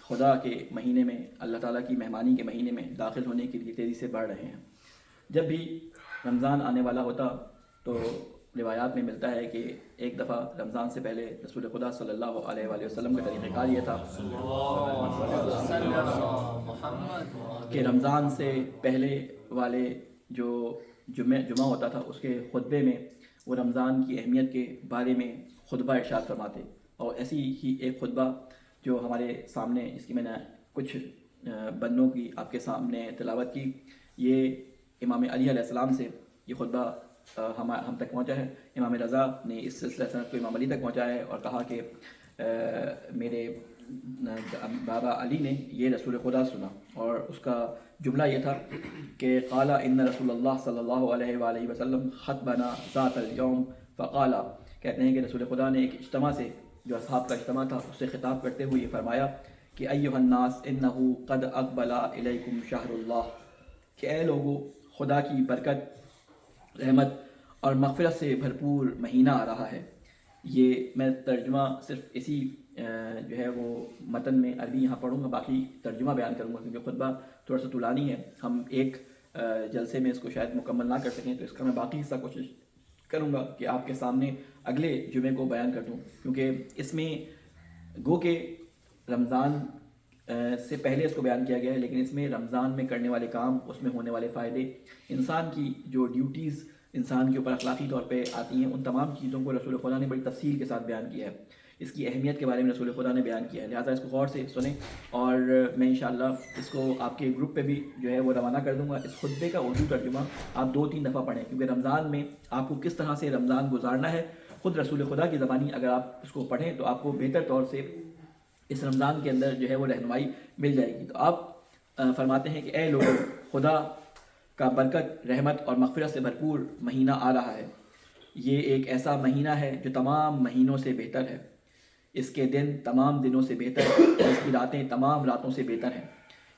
خدا کے مہینے میں, اللہ تعالیٰ کی مہمانی کے مہینے میں داخل ہونے کے لیے تیزی سے بڑھ رہے ہیں. جب بھی رمضان آنے والا ہوتا تو روایات میں ملتا ہے کہ ایک دفعہ رمضان سے پہلے رسول خدا صلی اللہ علیہ وآلہ وسلم کا طریقہ کار یہ تھا کہ رمضان سے پہلے والے جو جمعہ ہوتا تھا اس کے خطبے میں وہ رمضان کی اہمیت کے بارے میں خطبہ ارشاد فرماتے. اور ایسی ہی ایک خطبہ جو ہمارے سامنے اس کی میں نے کچھ بندوں کی آپ کے سامنے تلاوت کی, یہ امام علی علیہ السلام سے یہ خطبہ ہم تک پہنچا ہے. امام رضا نے اس سلسلہ سند کو امام علی تک پہنچایا ہے اور کہا کہ میرے بابا علی نے یہ رسول خدا سنا، اور اس کا جملہ یہ تھا کہ قال ان رسول اللہ صلی اللہ علیہ وآلہ وسلم خطبنا ذات الیوم فقال، کہتے ہیں کہ رسول خدا نے ایک اجتماع سے، جو اصحاب کا اجتماع تھا، اس سے خطاب کرتے ہوئے یہ فرمایا کہ ایھا الناس انہ قد اقبل الیکم شہر اللہ، کہ اے لوگو، خدا کی برکت، رحمت اور مغفرت سے بھرپور مہینہ آ رہا ہے. یہ میں ترجمہ صرف اسی جو ہے وہ متن میں عربی یہاں پڑھوں گا، باقی ترجمہ بیان کروں گا کیونکہ خطبہ تھوڑا سا طولانی ہے، ہم ایک جلسے میں اس کو شاید مکمل نہ کر سکیں، تو اس کا میں باقی حصہ کوشش کروں گا کہ آپ کے سامنے اگلے جمعے کو بیان کر دوں، کیونکہ اس میں گو کہ رمضان سے پہلے اس کو بیان کیا گیا ہے، لیکن اس میں رمضان میں کرنے والے کام، اس میں ہونے والے فائدے، انسان کی جو ڈیوٹیز انسان کے اوپر اخلاقی طور پہ آتی ہیں، ان تمام چیزوں کو رسول خدا نے بڑی تفصیل کے ساتھ بیان کیا ہے. اس کی اہمیت کے بارے میں رسول خدا نے بیان کیا ہے، لہٰذا اس کو غور سے سنیں، اور میں انشاءاللہ اس کو آپ کے گروپ پہ بھی جو ہے وہ روانہ کر دوں گا. اس خطبے کا اردو ترجمہ آپ 2-3 دفعہ پڑھیں، کیونکہ رمضان میں آپ کو کس طرح سے رمضان گزارنا ہے، خود رسول خدا کی زبانی اگر آپ اس کو پڑھیں تو آپ کو بہتر طور سے اس رمضان کے اندر جو ہے وہ رہنمائی مل جائے گی. تو آپ فرماتے ہیں کہ اے لوگوں، خدا کا برکت، رحمت اور مغفرت سے بھرپور مہینہ آ رہا ہے. یہ ایک ایسا مہینہ ہے جو تمام مہینوں سے بہتر ہے. اس کے دن تمام دنوں سے بہتر ہے، اس کی راتیں تمام راتوں سے بہتر ہیں.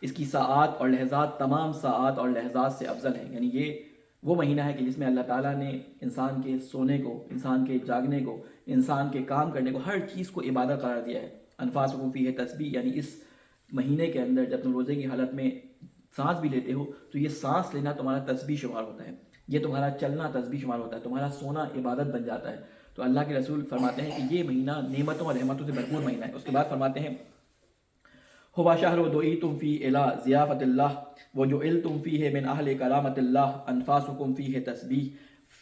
اس کی ساعات اور لحظات تمام ساعات اور لحظات سے افضل ہیں. یعنی یہ وہ مہینہ ہے کہ جس میں اللہ تعالیٰ نے انسان کے سونے کو، انسان کے جاگنے کو، انسان کے کام کرنے کو، ہر چیز کو عبادت قرار دیا ہے. انفاسکم فیہ تسبیح، یعنی اس مہینے کے اندر جب تم روزے کی حالت میں سانس بھی لیتے ہو تو یہ سانس لینا تمہارا تسبیح شمار ہوتا ہے، یہ تمہارا چلنا تسبیح شمار ہوتا ہے، تمہارا سونا عبادت بن جاتا ہے. تو اللہ کے رسول فرماتے ہیں کہ یہ مہینہ نعمتوں اور رحمتوں سے بھرپور مہینہ ہے. اس کے بعد فرماتے ہیں ہوا شہر دعیتم فی الی ضیافت اللہ وجعلتم فیہ من اہل کرامت اللہ انفاسکم فیہ تسبیح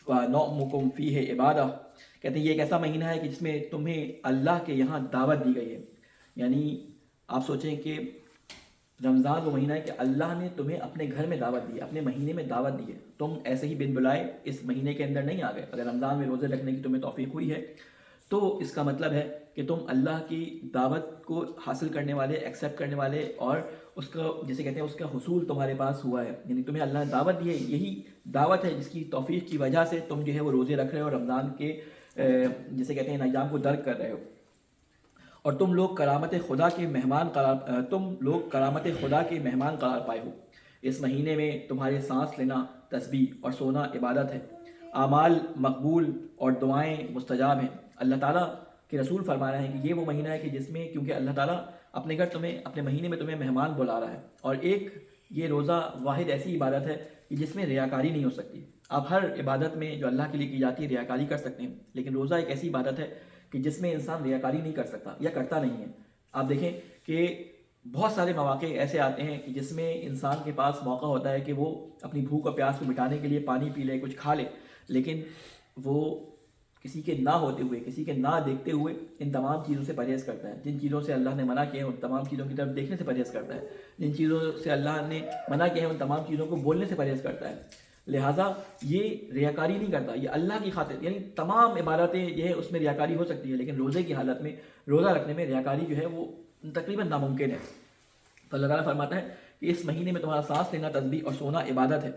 ونعمکم فیہ عبادہ. کہتے ہیں یہ ایک ایسا مہینہ ہے کہ جس میں تمہیں اللہ کے یہاں دعوت دی گئی ہے. یعنی آپ سوچیں کہ رمضان وہ مہینہ ہے کہ اللہ نے تمہیں اپنے گھر میں دعوت دی ہے، اپنے مہینے میں دعوت دی ہے. تم ایسے ہی بن بلائے اس مہینے کے اندر نہیں آ گئے. اگر رمضان میں روزے رکھنے کی تمہیں توفیق ہوئی ہے تو اس کا مطلب ہے کہ تم اللہ کی دعوت کو حاصل کرنے والے، ایکسیپٹ کرنے والے، اور اس کا جسے کہتے ہیں اس کا حصول تمہارے پاس ہوا ہے. یعنی تمہیں اللہ نے دعوت دی ہے، یہی دعوت ہے جس کی توفیق کی وجہ سے تم جو ہے وہ روزے رکھ رہے ہو اور رمضان کے جسے کہتے ہیں ایام کو درک کر رہے ہو. اور تم لوگ کرامت خدا کے مہمان قرار پائے ہو. اس مہینے میں تمہارے سانس لینا تسبیح اور سونا عبادت ہے، اعمال مقبول اور دعائیں مستجاب ہیں. اللہ تعالیٰ کے رسول فرما رہے ہیں کہ یہ وہ مہینہ ہے کہ جس میں، کیونکہ اللہ تعالیٰ اپنے گھر تمہیں، اپنے مہینے میں تمہیں مہمان بلا رہا ہے. اور ایک یہ روزہ واحد ایسی عبادت ہے کہ جس میں ریاکاری نہیں ہو سکتی. آپ ہر عبادت میں جو اللہ کے لیے کی جاتی ہے ریاکاری کر سکتے ہیں، لیکن روزہ ایک ایسی عبادت ہے کہ جس میں انسان ریاکاری نہیں کر سکتا یا کرتا نہیں ہے. آپ دیکھیں کہ بہت سارے مواقع ایسے آتے ہیں کہ جس میں انسان کے پاس موقع ہوتا ہے کہ وہ اپنی بھوک اور پیاس کو مٹانے کے لیے پانی پی لے، کچھ کھا لے، لیکن وہ کسی کے نہ ہوتے ہوئے، کسی کے نہ دیکھتے ہوئے ان تمام چیزوں سے پرہیز کرتا ہے. جن چیزوں سے اللہ نے منع کیے ہیں ان تمام چیزوں کی طرف دیکھنے سے پرہیز کرتا ہے. جن چیزوں سے اللہ نے منع کیے ہیں ان تمام چیزوں کو بولنے سے پرہیز کرتا ہے. لہٰذا یہ ریاکاری نہیں کرتا، یہ اللہ کی خاطر. یعنی تمام عبادتیں یہ ہے اس میں ریاکاری ہو سکتی ہے، لیکن روزے کی حالت میں، روزہ رکھنے میں ریاکاری جو ہے وہ تقریباً ناممکن ہے. تو اللہ تعالیٰ فرماتا ہے کہ اس مہینے میں تمہارا سانس لینا تسبیح اور سونا عبادت ہے.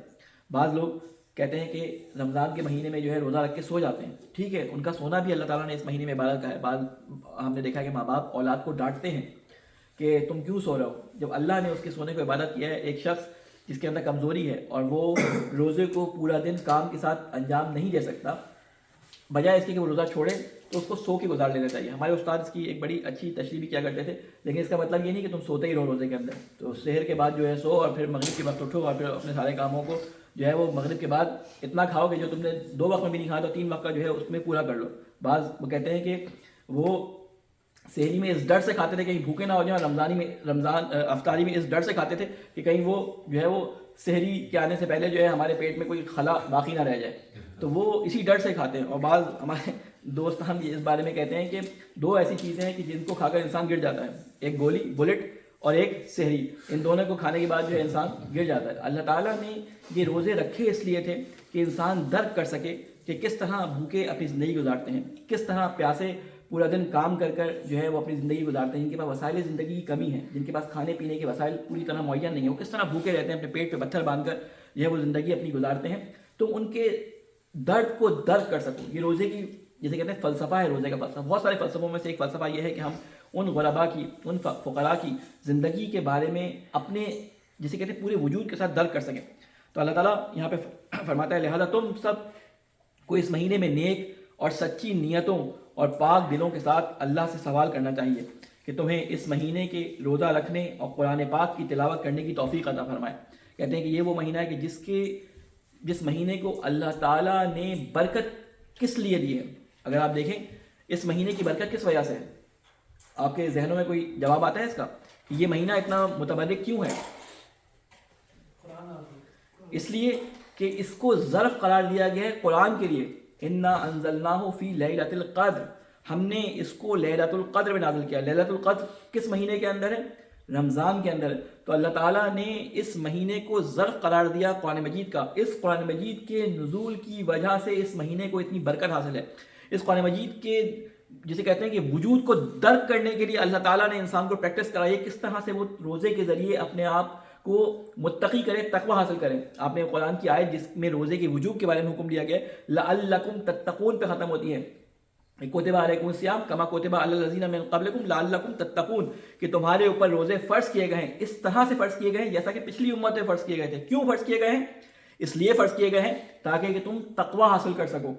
بعض لوگ کہتے ہیں کہ رمضان کے مہینے میں جو ہے روزہ رکھ کے سو جاتے ہیں. ٹھیک ہے، ان کا سونا بھی اللہ تعالیٰ نے اس مہینے میں عبادت کا ہے. بعض ہم نے دیکھا کہ ماں باپ اولاد کو ڈانٹتے ہیں کہ تم کیوں سو رہے ہو، جب اللہ نے اس کے سونے کو عبادت کیا ہے. ایک شخص جس کے اندر کمزوری ہے اور وہ روزے کو پورا دن کام کے ساتھ انجام نہیں دے سکتا، بجائے اس کے کہ وہ روزہ چھوڑے تو اس کو سو کے گزار لینا چاہیے. ہمارے استاد اس کی ایک بڑی اچھی تشریح بھی کیا کرتے تھے، لیکن اس کا مطلب یہ نہیں کہ تم سوتے ہی رہو روزے کے اندر. تو سحر کے بعد جو ہے سو، اور پھر مغرب کے وقت اٹھو، اور پھر اپنے سارے کاموں کو جو ہے وہ مغرب کے بعد اتنا کھاؤ کہ جو تم نے 2 وقت میں بھی نہیں کھایا تو 3 وقت کا جو ہے اس میں پورا کر لو. بعض وہ کہتے ہیں کہ وہ سحری میں اس ڈر سے کھاتے تھے کہیں بھوکے نہ ہو جائیں، افطاری میں اس ڈر سے کھاتے تھے کہ کہیں وہ جو ہے وہ سحری کے آنے سے پہلے جو ہے ہمارے پیٹ میں کوئی خلا باقی نہ رہ جائے. تو وہ اسی ڈر سے کھاتے ہیں. اور بعض ہمارے دوست ہم اس بارے میں کہتے ہیں کہ 2 ایسی چیزیں ہیں کہ جن کو کھا کر انسان گر جاتا ہے، ایک گولی بلٹ اور ایک سحری، ان دونوں کو کھانے کے بعد جو ہے انسان گر جاتا ہے۔ اللہ تعالیٰ نے یہ روزے رکھے اس لیے تھے کہ انسان درک کر سکے کہ کس طرح بھوکے اپنی زندگی گزارتے ہیں، کس طرح پیاسے پورا دن کام کر کر جو ہے وہ اپنی زندگی گزارتے ہیں، جن کے پاس وسائل زندگی کی کمی ہے، جن کے پاس کھانے پینے کے وسائل پوری طرح معین نہیں ہے، وہ کس طرح بھوکے رہتے ہیں، اپنے پیٹ پہ پتھر باندھ کر جو ہے وہ زندگی اپنی گزارتے ہیں۔ تو ان کے درد کو درک کر سکوں، یہ روزے کی جسے کہتے ہیں فلسفہ ہے، روزے کا فلسفہ۔ بہت سارے فلسفوں میں سے ایک فلسفہ یہ ہے کہ ہم ان غربا کی، ان فقراء کی زندگی کے بارے میں اپنے جسے کہتے ہیں پورے وجود کے ساتھ درک کر سکیں۔ تو اللہ تعالیٰ یہاں پہ فرماتا ہے لہذا تم سب کو اس مہینے میں نیک اور سچی نیتوں اور پاک دلوں کے ساتھ اللہ سے سوال کرنا چاہیے کہ تمہیں اس مہینے کے روزہ رکھنے اور قرآن پاک کی تلاوت کرنے کی توفیق عطا فرمائے۔ کہتے ہیں کہ یہ وہ مہینہ ہے کہ جس مہینے کو اللہ تعالیٰ نے برکت کس لیے دی ہے۔ اگر آپ دیکھیں اس مہینے کی برکت کس وجہ سے ہے، آپ کے ذہنوں میں کوئی جواب آتا ہے اس کا؟ یہ مہینہ اتنا متبرک کیوں ہے؟ اس لیے کہ اس کو ظرف قرار دیا گیا ہے قرآن کے لیے، انا انزلناہ فی لیلۃ القدر، ہم نے اس کو لیلۃ القدر میں نازل کیا۔ لیلۃ القدر کس مہینے کے اندر ہے؟ رمضان کے اندر۔ تو اللہ تعالیٰ نے اس مہینے کو ظرف قرار دیا قرآن مجید کا۔ اس قرآن مجید کے نزول کی وجہ سے اس مہینے کو اتنی برکت حاصل ہے۔ اس قرآن مجید کے جسے کہتے ہیں کہ وجود کو درک کرنے کے لیے اللہ تعالیٰ نے انسان کو پریکٹس کرائی ہے کس طرح سے وہ روزے کے ذریعے اپنے آپ کو متقی کرے، تقوی حاصل کرے۔ آپ نے قرآن کی آیت جس میں روزے کے وجوب کے بارے میں حکم دیا گیا ہے لعلکم تتقون پہ ختم ہوتی ہے، کتب علیکم الصیام کما کتب علی الذین من قبلکم لعلکم تتقون، کہ تمہارے اوپر روزے فرض کیے گئے ہیں، اس طرح سے فرض کیے گئے ہیں جیسا کہ پچھلی امتیں فرض کیے گئے تھے۔ کیوں فرض کیے گئے ہیں؟ اس لیے فرض کیے گئے ہیں تاکہ کہ تم تقوی حاصل کر سکو،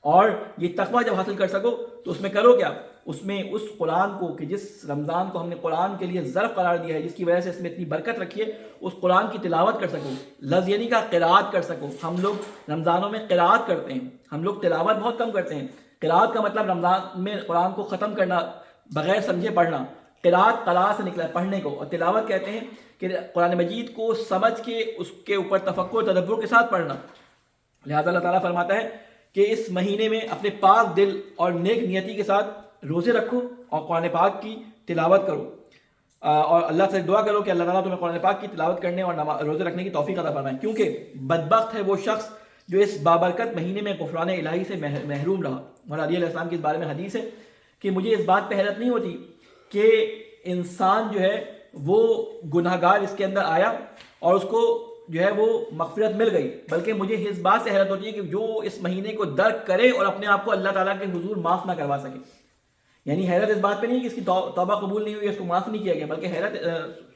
اور یہ تقوی جب حاصل کر سکو تو اس میں کرو کیا؟ اس میں اس قرآن کو کہ جس رمضان کو ہم نے قرآن کے لیے ظرف قرار دیا ہے، جس کی وجہ سے اس میں اتنی برکت رکھی ہے، اس قرآن کی تلاوت کر سکو، لفظ یعنی کا قراءت کر سکو۔ ہم لوگ رمضانوں میں قراءت کرتے ہیں، ہم لوگ تلاوت بہت کم کرتے ہیں۔ قراءت کا مطلب رمضان میں قرآن کو ختم کرنا، بغیر سمجھے پڑھنا۔ قراءت قراء سے نکلا ہے پڑھنے کو، اور تلاوت کہتے ہیں کہ قرآن مجید کو سمجھ کے اس کے اوپر تفکر تدبر کے ساتھ پڑھنا۔ لہذا اللہ تعالیٰ فرماتا ہے کہ اس مہینے میں اپنے پاک دل اور نیک نیتی کے ساتھ روزے رکھو اور قرآن پاک کی تلاوت کرو، اور اللہ سے دعا کرو کہ اللہ تعالیٰ تمہیں قرآن پاک کی تلاوت کرنے اور روزے رکھنے کی توفیق عطا فرمائے، کیونکہ بدبخت ہے وہ شخص جو اس بابرکت مہینے میں غفران الہی سے محروم رہا۔ مولا علی علیہ السلام کی اس بارے میں حدیث ہے کہ مجھے اس بات پہ حیرت نہیں ہوتی کہ انسان جو ہے وہ گناہ گار اس کے اندر آیا اور اس کو جو ہے وہ مغفرت مل گئی، بلکہ مجھے اس بات سے حیرت ہوتی ہے کہ جو اس مہینے کو درک کرے اور اپنے آپ کو اللہ تعالیٰ کے حضور معاف نہ کروا سکے۔ یعنی حیرت اس بات پہ نہیں کہ اس کی توبہ قبول نہیں ہوئی، اس کو معاف نہیں کیا گیا، بلکہ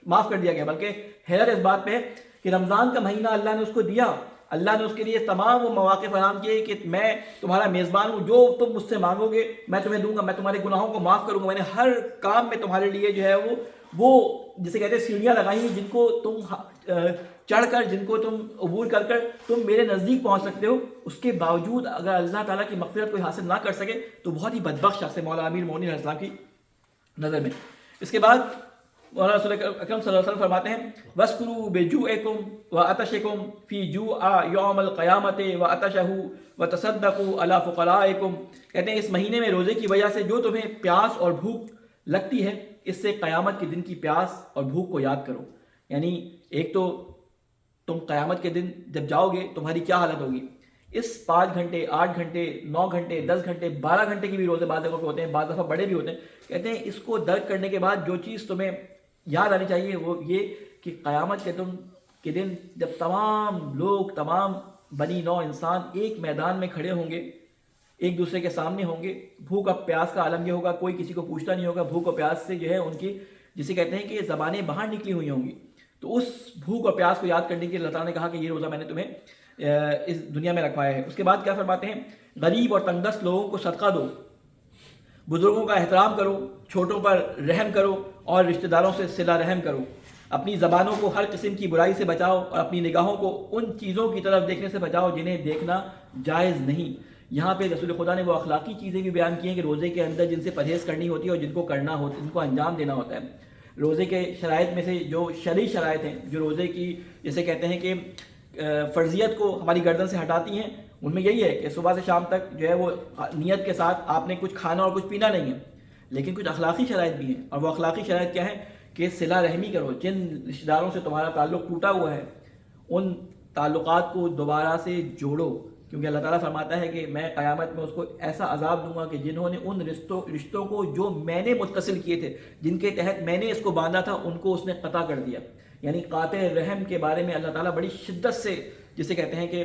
معاف کر دیا گیا، بلکہ حیرت اس بات پہ ہے کہ رمضان کا مہینہ اللہ نے اس کو دیا، اللہ نے اس کے لیے تمام وہ مواقع فراہم کیے کہ میں تمہارا میزبان ہوں، جو تم مجھ سے مانگو گے میں تمہیں دوں گا، میں تمہارے گناہوں کو معاف کروں گا، میں نے ہر کام میں تمہارے لیے جو ہے وہ جسے کہتے ہیں سیڑھیاں لگائی ہیں جن کو تم چڑھ کر، جن کو تم عبور کر کر تم میرے نزدیک پہنچ سکتے ہو۔ اس کے باوجود اگر اللہ تعالیٰ کی مغفرت کوئی حاصل نہ کر سکے تو بہت ہی بدبخت شخص ہے مولا امیر المومنین علیہ السلام کی نظر میں۔ اس کے بعد مولانا رسول اکرم صلی اللہ علیہ وسلم فرماتے ہیں وَاسْكُرُوا بِجُوعِكُمْ وَعَطَشِكُمْ فِي جُوعَ يَوْمَ الْقِيَامَةِ وَعَطَشَهُ وَتَصَدَّقُوا عَلَىٰ فُقَرَائِكُمْ۔ کہتے ہیں اس مہینے میں روزے کی وجہ سے جو تمہیں پیاس اور بھوک لگتی ہے، اس سے قیامت کے دن کی پیاس اور بھوک کو یاد کرو۔ یعنی ایک تو تم قیامت کے دن جب جاؤ گے تمہاری کیا حالت ہوگی، اس 5 گھنٹے 8 گھنٹے 9 گھنٹے 10 گھنٹے 12 گھنٹے کی بھی روزے بعض دفعہ ہوتے ہیں، بعض دفعہ بڑے بھی ہوتے ہیں۔ کہتے ہیں اس کو درک کرنے کے بعد جو چیز تمہیں یاد آنی چاہیے وہ یہ کہ قیامت کے دن جب تمام لوگ، تمام بنی نوع انسان ایک میدان میں کھڑے ہوں گے، ایک دوسرے کے سامنے ہوں گے، بھوک اور پیاس کا عالم یہ ہوگا، کوئی کسی کو پوچھتا نہیں ہوگا، بھوک اور پیاس سے جو ہے ان کی جسے کہتے ہیں کہ زبانیں باہر نکلی ہوئی ہوں گی۔ تو اس بھوک اور پیاس کو یاد کرنے کے لیے اللہ تعالیٰ نے کہا کہ یہ روزہ میں نے تمہیں اس دنیا میں رکھوایا ہے۔ اس کے بعد کیا فرماتے ہیں غریب اور تنگ دست لوگوں کو صدقہ دو، بزرگوں کا احترام کرو، چھوٹوں پر رحم کرو اور رشتہ داروں سے صلہ رحم کرو، اپنی زبانوں کو ہر قسم کی برائی سے بچاؤ اور اپنی نگاہوں کو ان چیزوں کی طرف دیکھنے سے بچاؤ جنہیں دیکھنا جائز نہیں۔ یہاں پہ رسول خدا نے وہ اخلاقی چیزیں بھی بیان کی ہیں کہ روزے کے اندر جن سے پرہیز کرنی ہوتی ہے اور جن کو کرنا ہوتا ہے، جن کو انجام دینا ہوتا ہے۔ روزے کے شرائط میں سے جو شرعی شرائط ہیں جو روزے کی جسے کہتے ہیں کہ فرضیت کو ہماری گردن سے ہٹاتی ہیں، ان میں یہی ہے کہ صبح سے شام تک جو ہے وہ نیت کے ساتھ آپ نے کچھ کھانا اور کچھ پینا نہیں ہے، لیکن کچھ اخلاقی شرائط بھی ہیں، اور وہ اخلاقی شرائط کیا ہیں کہ صلہ رحمی کرو. جن رشتہ داروں سے تمہارا تعلق ٹوٹا ہوا ہے ان تعلقات کو دوبارہ سے جوڑو، کیونکہ اللہ تعالیٰ فرماتا ہے کہ میں قیامت میں اس کو ایسا عذاب دوں گا کہ جنہوں نے ان رشتوں کو جو میں نے متصل کیے تھے، جن کے تحت میں نے اس کو باندھا تھا، ان کو اس نے قطع کر دیا. یعنی قاطع رحم کے بارے میں اللہ تعالیٰ بڑی شدت سے جسے کہتے ہیں کہ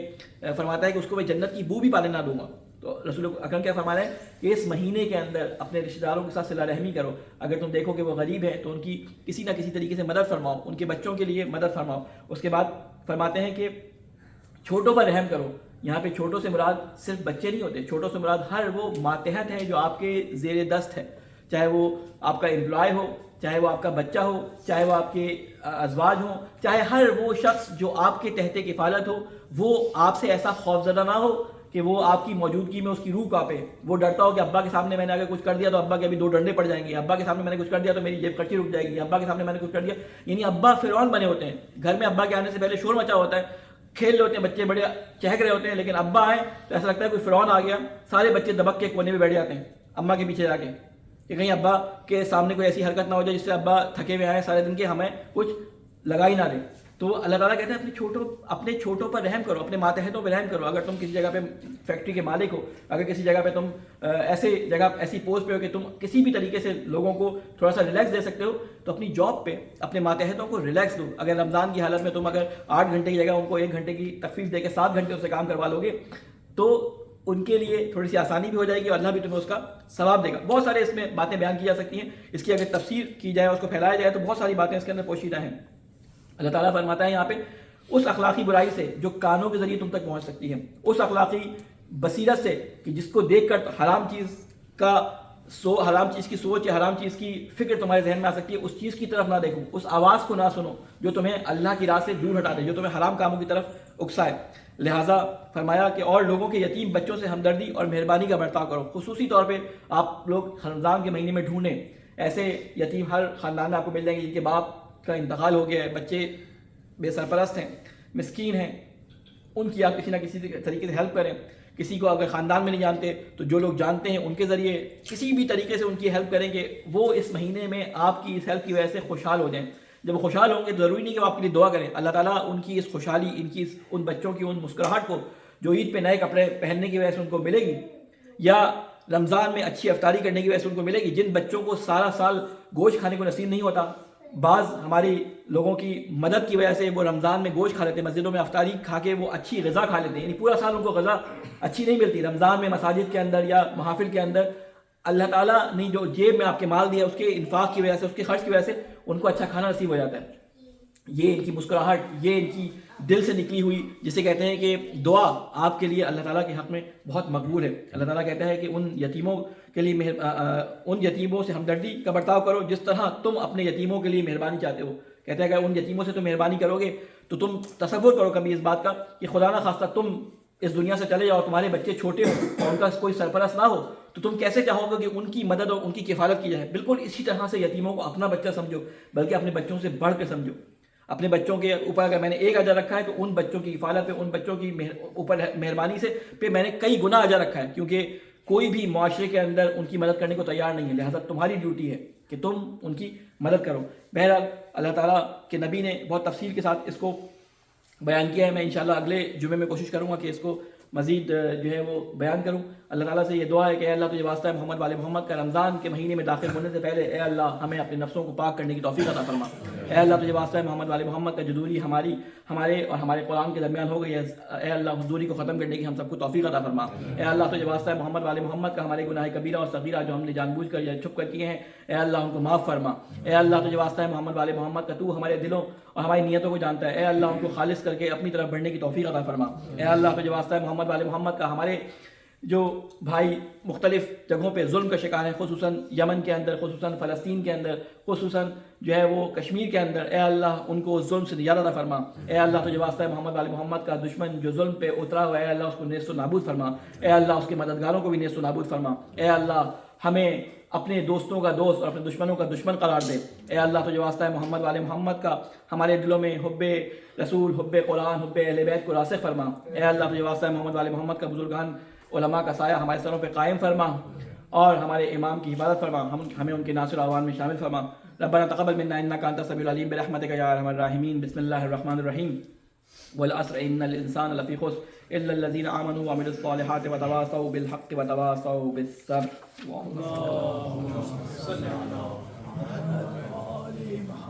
فرماتا ہے کہ اس کو میں جنت کی بو بھی پانے نہ دوں گا. تو رسول اکرم کیا فرما رہے ہیں کہ اس مہینے کے اندر اپنے رشتہ داروں کے ساتھ صلہ رحمی کرو. اگر تم دیکھو کہ وہ غریب ہیں تو ان کی کسی نہ کسی طریقے سے مدد فرماؤ، ان کے بچوں کے لیے مدد فرماؤ. اس کے بعد فرماتے ہیں کہ چھوٹوں پر رحم کرو. یہاں پہ چھوٹوں سے مراد صرف بچے نہیں ہوتے، چھوٹوں سے مراد ہر وہ ماتحت ہے جو آپ کے زیر دست ہے، چاہے وہ آپ کا امپلائی ہو، چاہے وہ آپ کا بچہ ہو، چاہے وہ آپ کے ازواج ہوں، چاہے ہر وہ شخص جو آپ کے تحت کفالت ہو، وہ آپ سے ایسا خوف زدہ نہ ہو کہ وہ آپ کی موجودگی میں اس کی روح کانپے. وہ ڈرتا ہو کہ ابا کے سامنے میں نے اگر کچھ کر دیا تو ابا کے ابھی 2 ڈنڈے پڑ جائیں گے، ابا کے سامنے میں نے کچھ کر دیا تو میری جیب خرچی رک جائے گی، ابا کے سامنے میں نے کچھ کر دیا. یعنی ابا فرعون بنے ہوتے ہیں، گھر میں ابا کے آنے سے پہلے شور مچا ہوتا ہے، کھیل رہے ہوتے ہیں بچے، بڑے چہک رہے ہوتے ہیں، لیکن ابا آئے تو ایسا لگتا ہے کوئی فرعون آ گیا. سارے بچے دبک کے کونے میں بیٹھ جاتے ہیں اماں کے پیچھے جا کے کہ کہیں ابا کے سامنے کوئی ایسی حرکت نہ ہو جائے جس سے ابا تھکے ہوئے آئے سارے دن کے، ہمیں کچھ لگا ہی نہ دیں. تو اللہ تعالیٰ کہتے ہیں اپنے چھوٹوں پر رحم کرو، اپنے ماتحتوں پر رحم کرو. اگر تم کسی جگہ پہ فیکٹری کے مالک ہو، اگر کسی جگہ پہ تم ایسی پوسٹ پہ ہو کہ تم کسی بھی طریقے سے لوگوں کو تھوڑا سا ریلیکس دے سکتے ہو، تو اپنی جاب پہ اپنے ماتحتوں کو ریلیکس دو. اگر رمضان کی حالت میں تم اگر 8 گھنٹے کی جگہ ان کو 1 گھنٹے کی تخفیف دے کے 7 گھنٹے سے کام کروا لو گے تو ان کے لیے تھوڑی سی آسانی بھی ہو جائے گی اور اللہ بھی تمہیں اس کا ثواب دے گا. بہت سارے اس میں باتیں بیان کی جا سکتی ہیں، اس کی اگر تفسیر کی جائے اس کو پھیلایا جائے تو بہت ساری باتیں اس کے اندر پوشیدہ ہیں. اللہ تعالیٰ فرماتا ہے یہاں پہ اس اخلاقی برائی سے جو کانوں کے ذریعے تم تک پہنچ سکتی ہے، اس اخلاقی بصیرت سے کہ جس کو دیکھ کر حرام چیز کی سوچ یا حرام چیز کی فکر تمہارے ذہن میں آ سکتی ہے، اس چیز کی طرف نہ دیکھو، اس آواز کو نہ سنو جو تمہیں اللہ کی راہ سے دور ہٹا دے، جو تمہیں حرام کاموں کی طرف اکسائے. لہٰذا فرمایا کہ اور لوگوں کے یتیم بچوں سے ہمدردی اور مہربانی کا برتاؤ کرو. خصوصی طور پہ آپ لوگ رمضان کے مہینے میں ڈھونڈیں ایسے یتیم، ہر خاندان میں آپ کو مل جائیں گے جن کے باپ کا انتقال ہو گیا ہے، بچے بے سرپرست ہیں، مسکین ہیں، ان کی آپ کسی نہ کسی طریقے سے ہیلپ کریں. کسی کو اگر خاندان میں نہیں جانتے تو جو لوگ جانتے ہیں ان کے ذریعے کسی بھی طریقے سے ان کی ہیلپ کریں کہ وہ اس مہینے میں آپ کی اس ہیلپ کی وجہ سے خوشحال ہو جائیں. جب وہ خوشحال ہوں گے تو ضروری نہیں کہ وہ آپ کے لیے دعا کریں، اللہ تعالیٰ ان کی اس خوشحالی، ان بچوں کی ان مسکراہٹ کو جو عید پہ نئے کپڑے پہننے کی وجہ سے ان کو ملے گی یا رمضان میں اچھی افطاری کرنے کی وجہ سے ان کو ملے گی. جن بچوں کو سارا سال گوشت کھانے کو نصیب نہیں ہوتا، بعض ہماری لوگوں کی مدد کی وجہ سے وہ رمضان میں گوشت کھا لیتے ہیں، مسجدوں میں افطاری کھا کے وہ اچھی غذا کھا لیتے ہیں. یعنی پورا سال ان کو غذا اچھی نہیں ملتی، رمضان میں مساجد کے اندر یا محافل کے اندر اللہ تعالیٰ نے جو جیب میں آپ کے مال دیا اس کے انفاق کی وجہ سے، اس کے خرچ کی وجہ سے ان کو اچھا کھانا نصیب ہو جاتا ہے. یہ ان کی مسکراہٹ، یہ ان کی دل سے نکلی ہوئی جسے کہتے ہیں کہ دعا آپ کے لیے اللہ تعالیٰ کے حق میں بہت مقبول ہے. اللہ تعالیٰ کہتا ہے کہ ان یتیموں کے لیے ان یتیموں سے ہمدردی کا برتاؤ کرو جس طرح تم اپنے یتیموں کے لیے مہربانی چاہتے ہو. کہتے ہیں اگر ان یتیموں سے تم مہربانی کرو گے تو تم تصور کرو کبھی اس بات کا کہ خدا نہ خواستہ تم اس دنیا سے چلے جاؤ، تمہارے بچے چھوٹے ہوں اور ان کا کوئی سرپرست نہ ہو، تو تم کیسے چاہو گے کہ ان کی مدد اور ان کی کفالت کی جائے. بالکل اسی طرح سے یتیموں کو اپنا بچہ سمجھو، بلکہ اپنے بچوں سے بڑھ کے سمجھو. اپنے بچوں کے اوپر اگر میں نے 1 اجر رکھا ہے تو ان بچوں کی حفاظت پہ، ان بچوں کی اوپر مہربانی سے پہ میں نے کئی گنا اجر رکھا ہے، کیونکہ کوئی بھی معاشرے کے اندر ان کی مدد کرنے کو تیار نہیں ہے. لہٰذا تمہاری ڈیوٹی ہے کہ تم ان کی مدد کرو. بہرحال اللہ تعالیٰ کے نبی نے بہت تفصیل کے ساتھ اس کو بیان کیا ہے. میں انشاءاللہ اگلے جمعے میں کوشش کروں گا کہ اس کو مزید جو ہے وہ بیان کروں. اللہ تعالیٰ سے یہ دعا ہے کہ اے اللہ تجھے واسطہ ہے محمد والے محمد کا رمضان کے مہینے میں داخل ہونے سے پہلے اے اللہ ہمیں اپنے نفسوں کو پاک کرنے کی توفیق عطا فرما. اے اللہ تجھے واسطہ ہے محمد والے محمد کا جو دوری ہمارے اور ہمارے قرآن کے درمیان ہو گئی ہے، اے اللہ اس دوری کو ختم کرنے کی ہم سب کو توفیق عطا فرما. اے اللہ تجھے واسطہ ہے محمد والے محمد کا ہمارے گناہ کبیرہ اور صغیرہ جو ہم نے جان بوجھ کر یا چھپ کر کیے ہیں، اے اللہ ان کو معاف فرما. اے اللہ تجھے واسطہ ہے محمد والے محمد کا تو ہمارے دلوں اور ہماری نیتوں کو جانتا ہے، اے اللہ ان کو خالص کر کے اپنی طرف بڑھنے کی توفیق عطا فرما. اے اللہ تجھے واسطہ ہے محمد والے محمد کا ہمارے جو بھائی مختلف جگہوں پہ ظلم کا شکار ہیں، خصوصاً یمن کے اندر، خصوصاً فلسطین کے اندر، خصوصاً جو ہے وہ کشمیر کے اندر، اے اللہ ان کو ظلم سے نجات عطا فرما. اے اللہ تجھے واسطہ ہے محمد والے محمد کا دشمن جو ظلم پہ اترا ہوا ہے، اے اللہ اس کو نیست و نابود فرما. اے اللہ اس کے مددگاروں کو بھی نیست و نابود فرما. اے اللہ ہمیں اپنے دوستوں کا دوست اور اپنے دشمنوں کا دشمن قرار دے. اے اللہ تجھے واسطہ ہے محمد والے محمد کا ہمارے دلوں میں حب رسول، حب قرآن، حب اہل بیت کو راسخ فرما. اے اللہ تجھے واسطہ ہے محمد والے محمد کا بزرگان علماء کا سایہ ہمارے سروں پہ قائم فرما اور ہمارے امام کی حفاظت فرما، ہمیں ان کے ناصر اعوان میں شامل فرما. ربنا تقبل منا انك انت السميع العليم برحمتك يا ارحم الراحمين. بسم الله الرحمن الرحيم. والعصر ان الانسان لفي خسر الا الذين امنوا وعملوا الصالحات وتواصوا بالحق وتواصوا بالصبر. اللهم صل على محمد.